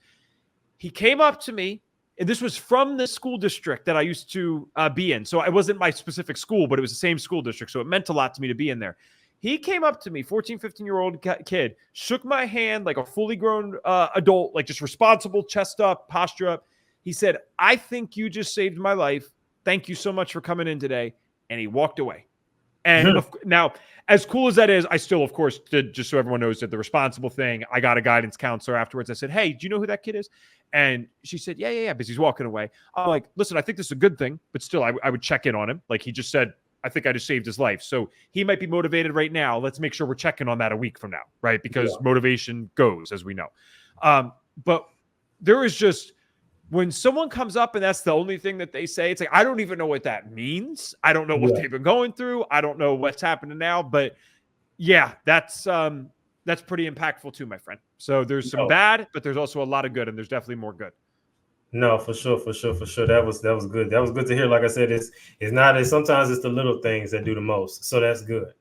He came up to me, and this was from the school district that I used to be in. So it wasn't my specific school, but it was the same school district. So it meant a lot to me to be in there. He came up to me, 14, 15-year-old kid, shook my hand like a fully grown adult, like just responsible, chest up, posture up. He said, "I think you just saved my life. Thank you so much for coming in today." And he walked away. And now, as cool as that is, I still, of course, did, just so everyone knows, that the responsible thing, I got a guidance counselor afterwards. I said, "Hey, do you know who that kid is?" And she said, yeah, because he's walking away. I'm like, "Listen, I think this is a good thing, but still, I would check in on him." Like he just said, "I think I just saved his life." So he might be motivated right now. Let's make sure we're checking on that a week from now, right? Because motivation goes, as we know. But there is just, when someone comes up and that's the only thing that they say, it's like, I don't even know what that means. I don't know what they've been going through. I don't know what's happening now. But yeah, that's pretty impactful too, my friend. So there's some bad, but there's also a lot of good, and there's definitely more good. No, for sure. That was good. That was good to hear. Like I said, it's not, sometimes it's the little things that do the most. So that's good.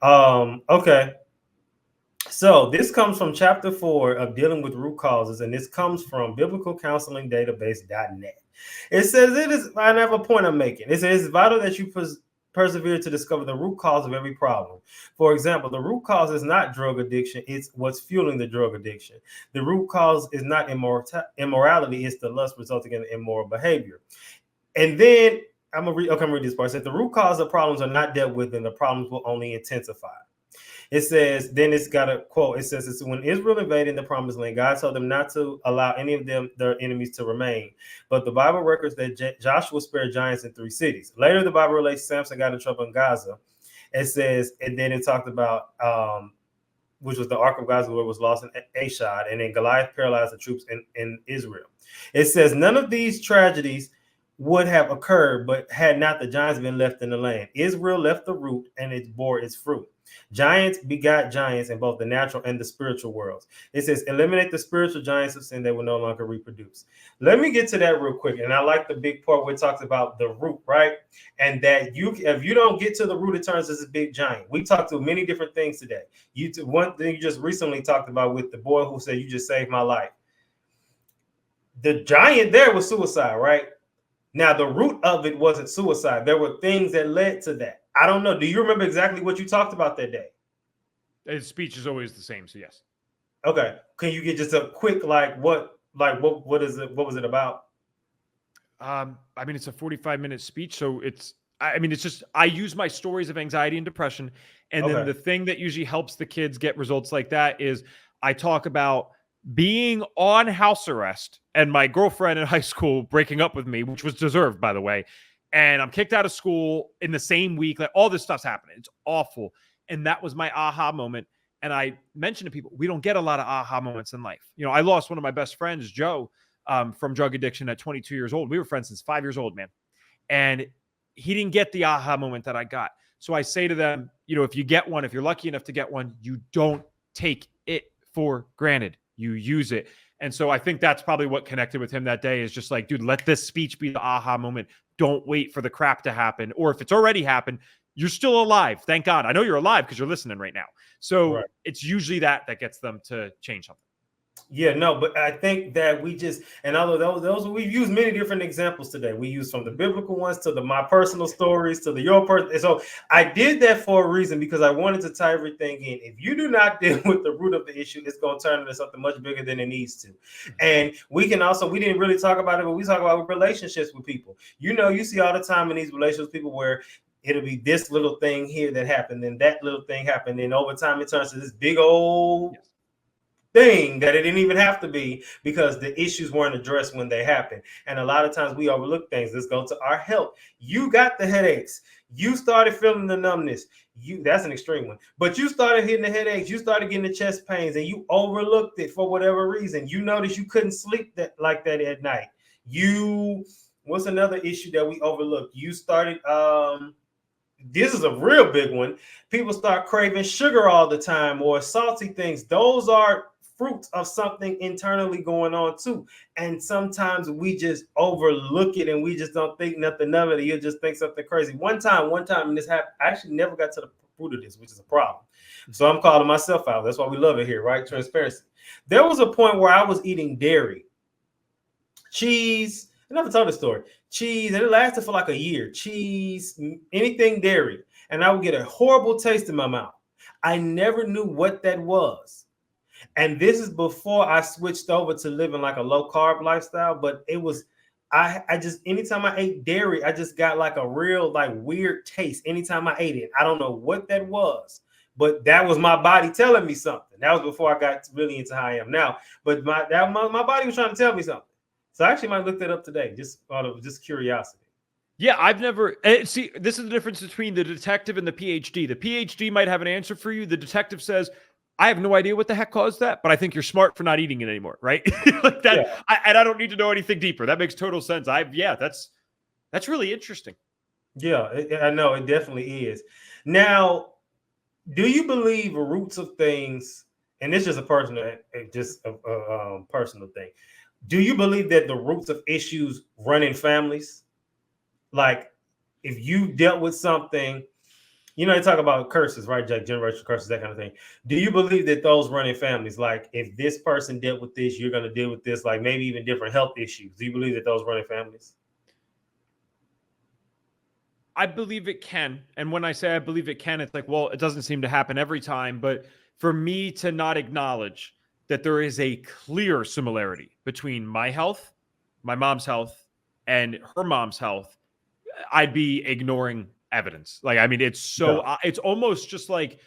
Okay. So this comes from chapter 4 of Dealing with Root Causes, and this comes from biblicalcounselingdatabase.net. It says, I have a point I'm making. It says it's vital that you persevere to discover the root cause of every problem. For example, the root cause is not drug addiction, it's what's fueling the drug addiction. The root cause is not immorality, it's the lust resulting in immoral behavior. And then I'm going to read this part. It says the root cause of problems are not dealt with, and the problems will only intensify. It says, then it's got a quote. It says, "It's when Israel invaded the promised land, God told them not to allow any of their enemies to remain. But the Bible records that Joshua spared giants in 3 cities. Later, the Bible relates Samson got in trouble in Gaza. It says, and then it talked about, which was the Ark of Gaza, where it was lost in Ashad, and then Goliath paralyzed the troops in Israel. It says, none of these tragedies would have occurred, but had not the giants been left in the land. Israel left the root, and it bore its fruit. Giants begot giants in both the natural and the spiritual worlds. It says, eliminate the spiritual giants of sin, they will no longer reproduce." Let me get to that real quick. And I like the big part where it talks about the root, right? And that if you don't get to the root, it turns as a big giant. We talked to many different things today. One thing you just recently talked about with the boy who said, "You just saved my life." The giant there was suicide, right? Now, the root of it wasn't suicide. There were things that led to that. I don't know. Do you remember exactly what you talked about that day? His speech is always the same, so yes. Okay. Can you get just a quick, what is it? What was it about? I mean, it's a 45-minute speech, so it's just, I use my stories of anxiety and depression, and then the thing that usually helps the kids get results like that is I talk about being on house arrest and my girlfriend in high school breaking up with me, which was deserved, by the way. And I'm kicked out of school in the same week. Like, all this stuff's happening. It's awful. And that was my aha moment. And I mentioned to people, we don't get a lot of aha moments in life. You know, I lost one of my best friends, Joe, from drug addiction at 22 years old. We were friends since 5 years old, man. And he didn't get the aha moment that I got. So I say to them, if you get one, if you're lucky enough to get one, you don't take it for granted. You use it. And so I think that's probably what connected with him that day, is just like, dude, let this speech be the aha moment. Don't wait for the crap to happen. Or if it's already happened, you're still alive. Thank God. I know you're alive because you're listening right now. So It's usually that gets them to change something. Yeah, no, but I think that we just, and all of those we've used many different examples today. We used from the biblical ones to my personal stories to your person. So I did that for a reason, because I wanted to tie everything in. If you do not deal with the root of the issue, it's going to turn into something much bigger than it needs to. And we didn't really talk about it, but we talk about relationships with people. You see all the time in these relationships, people where it'll be this little thing here that happened, and that little thing happened, and over time it turns to this big old thing that it didn't even have to be because the issues weren't addressed when they happened. And a lot of times we overlook things. Let's go to our health. You got the headaches. You started feeling the numbness. That's an extreme one. But you started hitting the headaches. You started getting the chest pains, and you overlooked it for whatever reason. You noticed you couldn't sleep like that at night. What's another issue that we overlooked? You started this is a real big one. People start craving sugar all the time or salty things. Those are fruits of something internally going on too. And sometimes we just overlook it and we just don't think nothing of it. You just think something crazy. One time, and this happened, I actually never got to the root of this, which is a problem. So I'm calling myself out. That's why we love it here, right? Transparency. There was a point where I was eating dairy, cheese. I never told the story. Cheese, and it lasted for like a year. Cheese, anything dairy. And I would get a horrible taste in my mouth. I never knew what that was. And this is before I switched over to living like a low carb lifestyle. But it was, I just, anytime I ate dairy, I just got like a real like weird taste anytime I ate it. I don't know what that was, but that was my body telling me something. That was before I got really into how I am now. But my body was trying to tell me something. So I actually might look that up today, just out of just curiosity. Yeah, I've never see. This is the difference between the detective and the PhD. The PhD might have an answer for you. The detective says, "I have no idea what the heck caused that, but I think you're smart for not eating it anymore." Right? Like that. Yeah. I don't need to know anything deeper. That makes total sense. That's really interesting. Yeah, I know it definitely is. Now, do you believe roots of things? And this is a personal thing. Do you believe that the roots of issues run in families? Like, if you dealt with something, they talk about curses, right? Like generational curses, that kind of thing. Do you believe that those run in families? Like, if this person dealt with this, you're going to deal with this, like maybe even different health issues. Do you believe that those run in families? I believe it can. And when I say I believe it can, it's like, well, it doesn't seem to happen every time. But for me to not acknowledge that there is a clear similarity between my health, my mom's health, and her mom's health, I'd be ignoring evidence. Like, I mean, it's almost just like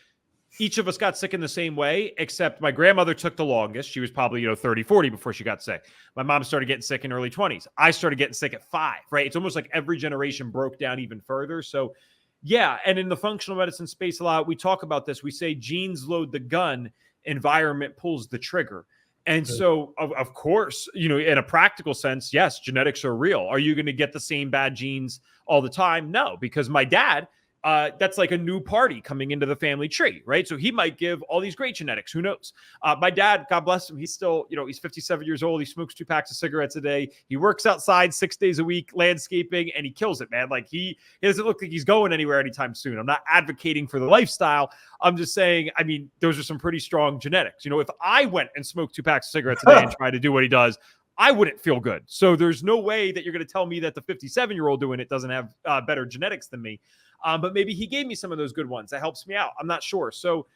each of us got sick in the same way, except my grandmother took the longest. She was probably, 30, 40 before she got sick. My mom started getting sick in early 20s. I started getting sick at 5, right? It's almost like every generation broke down even further. So yeah. And in the functional medicine space a lot, we talk about this. We say genes load the gun, environment pulls the trigger. And so, of course, in a practical sense, yes, genetics are real. Are you going to get the same bad genes all the time? No, because my dad, that's like a new party coming into the family tree, right? So he might give all these great genetics. Who knows? My dad, God bless him, he's still, he's 57 years old. He smokes 2 packs of cigarettes a day. He works outside 6 days a week, landscaping, and he kills it, man. Like he doesn't look like he's going anywhere anytime soon. I'm not advocating for the lifestyle. I'm just saying, I mean, those are some pretty strong genetics. If I went and smoked 2 packs of cigarettes a day and tried to do what he does, I wouldn't feel good. So there's no way that you're going to tell me that the 57-year-old doing it doesn't have better genetics than me. But maybe he gave me some of those good ones. That helps me out. I'm not sure. So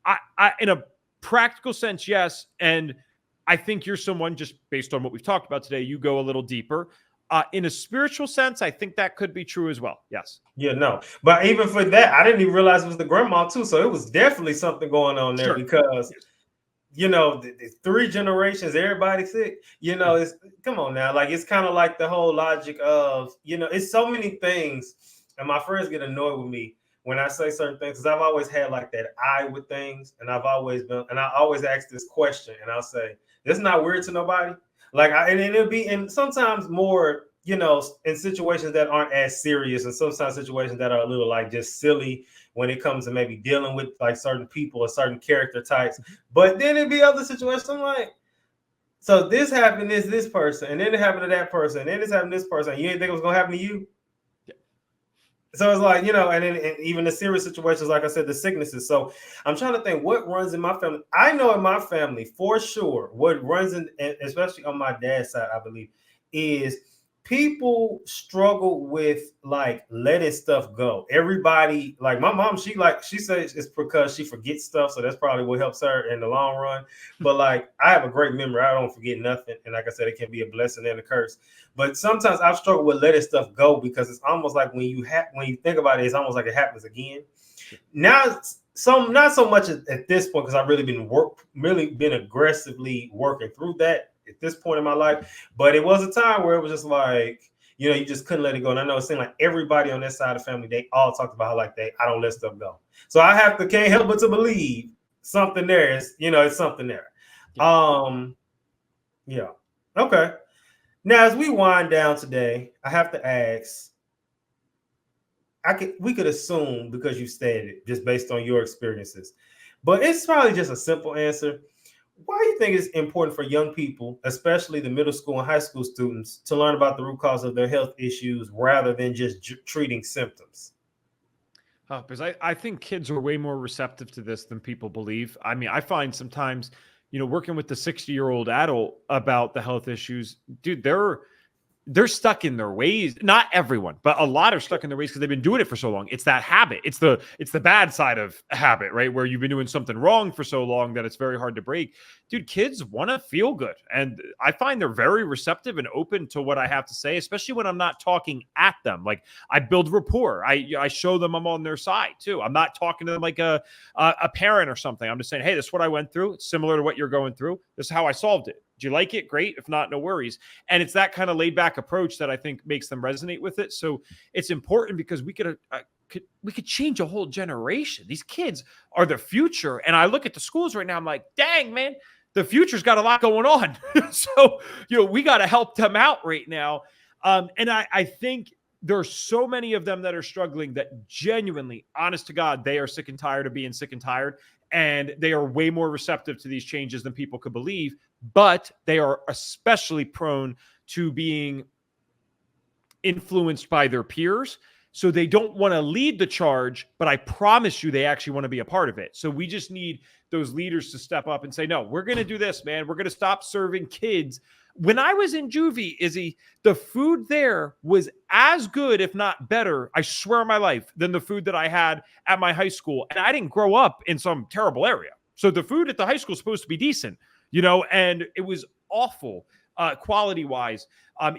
I in a practical sense, yes. And I think you're someone, just based on what we've talked about today, you go a little deeper. In a spiritual sense, I think that could be true as well. Yes. Yeah, no. But even for that, I didn't even realize it was the grandma too. So it was definitely something going on there because, the 3 generations, everybody sick. It's come on now. Like, it's kind of like the whole logic of, it's so many things. And my friends get annoyed with me when I say certain things, because I've always had like that eye with things. And I always ask this question, and I'll say, "That's not weird to nobody." Like, and it'll be, and sometimes more, in situations that aren't as serious, and sometimes situations that are a little like just silly when it comes to maybe dealing with like certain people or certain character types. But then it'd be other situations. I'm like, so this happened to this person, and then it happened to that person, and then this happened to this person. You didn't think it was gonna happen to you? So it's like, and even the serious situations, like I said, the sicknesses. So I'm trying to think what runs in my family. I know in my family for sure what runs in, especially on my dad's side, I believe, is people struggle with like letting stuff go. Everybody, like my mom, she says it's because she forgets stuff. So that's probably what helps her in the long run. But like, I have a great memory. I don't forget nothing. And like I said, it can be a blessing and a curse. But sometimes I've struggled with letting stuff go because it's almost like when you think about it, it's almost like it happens again. Now, not so much at this point, because I've really been aggressively working through that at this point in my life. But it was a time where it was just like, you know, you just couldn't let it go. And I know it seemed like everybody on that side of the family, they all talked about how like I don't let stuff go. So can't help but to believe something there is, you know, it's something there. Yeah. Okay. Now, as we wind down today, I have to ask, we could assume, because you stated it, just based on your experiences, but it's probably just a simple answer. Why do you think it's important for young people, especially the middle school and high school students, to learn about the root cause of their health issues rather than just treating symptoms? Because I think kids are way more receptive to this than people believe. I mean, I find sometimes, you know, working with the 60-year-old adult about the health issues, dude, they're stuck in their ways. Not everyone, but a lot are stuck in their ways because they've been doing it for so long. It's that habit. It's the bad side of habit, right? Where you've been doing something wrong for so long that it's very hard to break. Dude, kids want to feel good. And I find they're very receptive and open to what I have to say, especially when I'm not talking at them. Like, I build rapport. I show them I'm on their side too. I'm not talking to them like a parent or something. I'm just saying, hey, this is what I went through. It's similar to what you're going through. This is how I solved it. Do you like it? Great. If not, no worries. And it's that kind of laid back approach that I think makes them resonate with it. So it's important because we could change a whole generation. These kids are the future. And I look at the schools right now, I'm like, dang, man, the future's got a lot going on. So, you know, we got to help them out right now. And I think there's so many of them that are struggling that genuinely, honest to God, they are sick and tired of being sick and tired. And they are way more receptive to these changes than people could believe, but they are especially prone to being influenced by their peers. So they don't want to lead the charge, but I promise you they actually want to be a part of it. So we just need those leaders to step up and say, no, we're going to do this, man. We're going to stop serving kids. When I was in juvie, Izzy, the food there was as good, if not better, I swear on my life, than the food that I had at my high school. And I didn't grow up in some terrible area. So the food at the high school is supposed to be decent, you know, and it was awful quality-wise,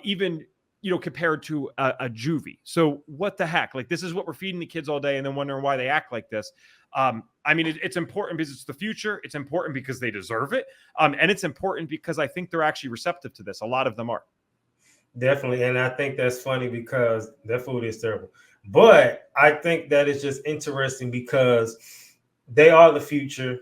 even, you know, compared to a juvie. So what the heck? Like, this is what we're feeding the kids all day and then wondering why they act like this. I mean, it's important because it's the future. It's important because they deserve it. And it's important because I think they're actually receptive to this. A lot of them are. Definitely. And I think that's funny because their food is terrible. But I think that is just interesting because they are the future.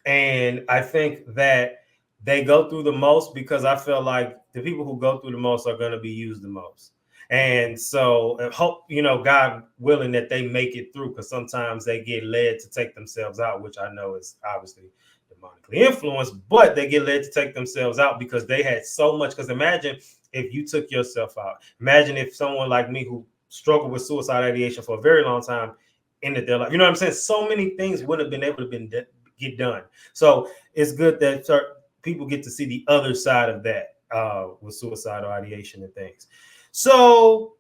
And I think that they go through the most because I feel like the people who go through the most are going to be used the most. And so I hope, you know, God willing, that they make it through, because sometimes they get led to take themselves out, which I know is obviously demonically influenced, but they get led to take themselves out because they had so much. Because imagine if you took yourself out. Imagine if someone like me who struggled with suicide ideation for a very long time ended their life. You know what I'm saying? So many things wouldn't have been able to get done. So it's good that people get to see the other side of that with suicidal ideation and things. So,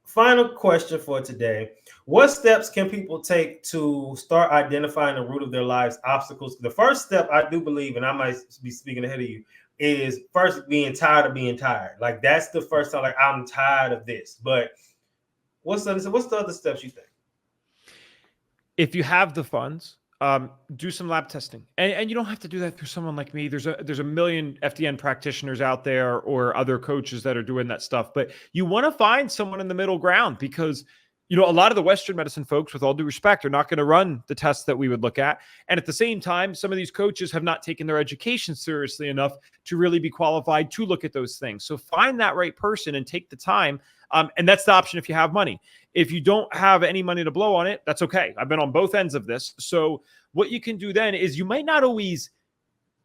final question for today. What steps can people take to start identifying the root of their life's obstacles? The first step, I do believe, and I might be speaking ahead of you, is first being tired of being tired. Like, that's the first time, like, I'm tired of this. But what's the other steps you think? If you have the funds, do some lab testing, and you don't have to do that through someone like me. There's a million FDN practitioners out there or other coaches that are doing that stuff, but you want to find someone in the middle ground, because, you know, a lot of the Western medicine folks, with all due respect, are not going to run the tests that we would look at. And at the same time, some of these coaches have not taken their education seriously enough to really be qualified to look at those things. So find that right person and take the time. And that's the option if you have money. If you don't have any money to blow on it, that's okay. I've been on both ends of this. So what you can do then is, you might not always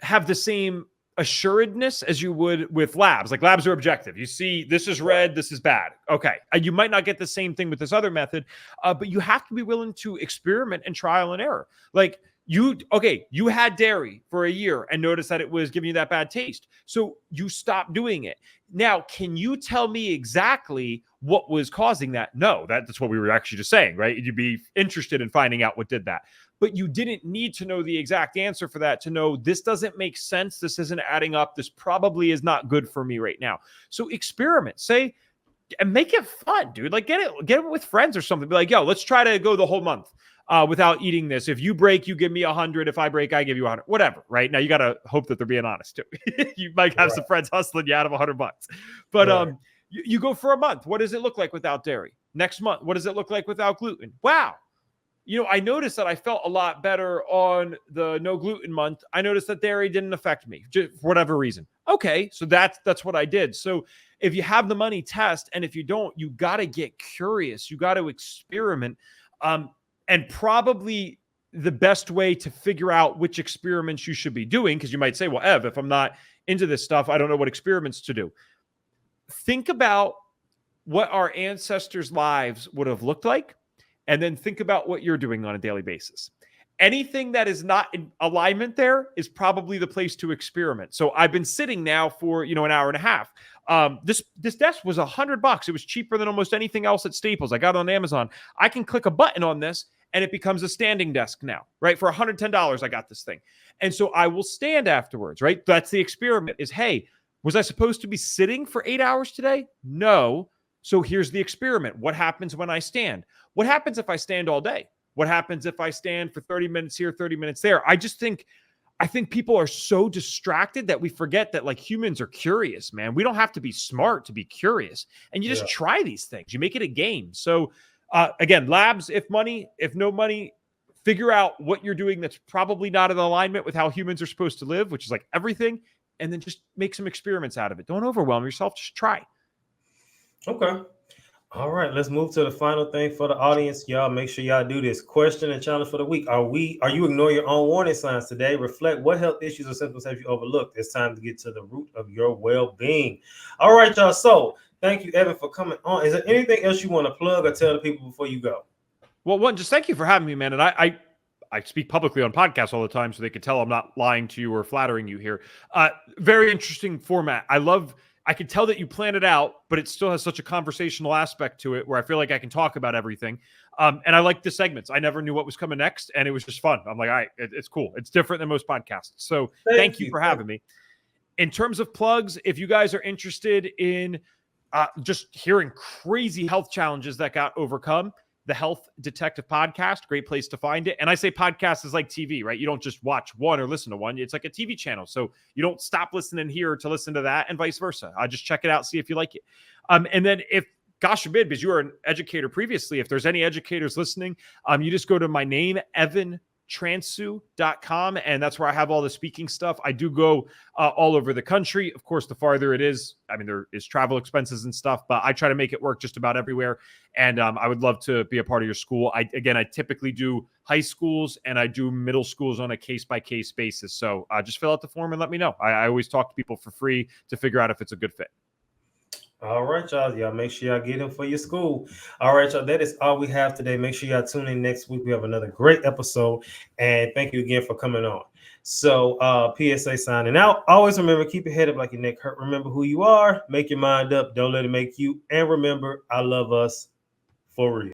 have the same assuredness as you would with labs. Like, labs are objective. You see, this is red, this is bad. Okay. You might not get the same thing with this other method, but you have to be willing to experiment and trial and error. Like, you had dairy for a year and noticed that it was giving you that bad taste. So you stopped doing it. Now, can you tell me exactly what was causing that? No, that's what we were actually just saying, right? You'd be interested in finding out what did that. But you didn't need to know the exact answer for that to know, this doesn't make sense. This isn't adding up. This probably is not good for me right now. So experiment, say, and make it fun, dude. Like, get it with friends or something. Be like, yo, let's try to go the whole month. without eating this. If you break, you give me 100. If I break, I give you 100. Whatever, right? Now you got to hope that they're being honest too. You might have some friends hustling you out of $100, but you go for a month. What does it look like without dairy? Next month, what does it look like without gluten? Wow. I noticed that I felt a lot better on the no gluten month. I noticed that dairy didn't affect me just for whatever reason. Okay, so that's what I did. So if you have the money, test, and if you don't, you got to get curious. You got to experiment, and probably the best way to figure out which experiments you should be doing, because you might say, well, Ev, if I'm not into this stuff, I don't know what experiments to do. Think about what our ancestors' lives would have looked like. And then think about what you're doing on a daily basis. Anything that is not in alignment there is probably the place to experiment. So I've been sitting now for, an hour and a half. This desk was $100. It was cheaper than almost anything else at Staples. I got it on Amazon. I can click a button on this and it becomes a standing desk now, right? For $110, I got this thing. And so I will stand afterwards, right? That's the experiment is, hey, was I supposed to be sitting for 8 hours today? No. So here's the experiment. What happens when I stand? What happens if I stand all day? What happens if I stand for 30 minutes here, 30 minutes there? I think people are so distracted that we forget that like humans are curious, man. We don't have to be smart to be curious. And you just try these things. You make it a game. So again, labs, if money, if no money, figure out what you're doing that's probably not in alignment with how humans are supposed to live, which is like everything. And then just make some experiments out of it. Don't overwhelm yourself. Just try. Okay. All right, let's move to the final thing for the audience. Y'all make sure y'all do this. Question and challenge for the week. Are you ignoring your own warning signs today? Reflect, what health issues or symptoms have you overlooked? It's time to get to the root of your well-being. All right, y'all. So thank you, Evan, for coming on. Is there anything else you want to plug or tell the people before you go? Well, one, just thank you for having me, man. And I speak publicly on podcasts all the time, so they can tell I'm not lying to you or flattering you here. Very interesting format. I can tell that you plan it out, but it still has such a conversational aspect to it where I feel like I can talk about everything. And I like the segments. I never knew what was coming next, and it was just fun. I'm like, all right, it's cool. It's different than most podcasts. So thank you for having me. In terms of plugs, if you guys are interested in just hearing crazy health challenges that got overcome, the Health Detective Podcast, great place to find it. And I say podcast is like TV, right? You don't just watch one or listen to one. It's like a TV channel. So you don't stop listening here to listen to that and vice versa. Just check it out, see if you like it. And then if, gosh forbid, because you were an educator previously, if there's any educators listening, you just go to my name, EvanTransue.com, and that's where I have all the speaking stuff. I do go all over the country. Of course, the farther it is, there is travel expenses and stuff, but I try to make it work just about everywhere. And I would love to be a part of your school. I typically do high schools and I do middle schools on a case-by-case basis. So just fill out the form and let me know. I always talk to people for free to figure out if it's a good fit. All right, y'all. Y'all make sure y'all get him for your school. All right, y'all. That is all we have today. Make sure y'all tune in next week. We have another great episode. And thank you again for coming on. So PSA signing out. Always remember, keep your head up like your neck hurt. Remember who you are. Make your mind up. Don't let it make you. And remember, I love us for real.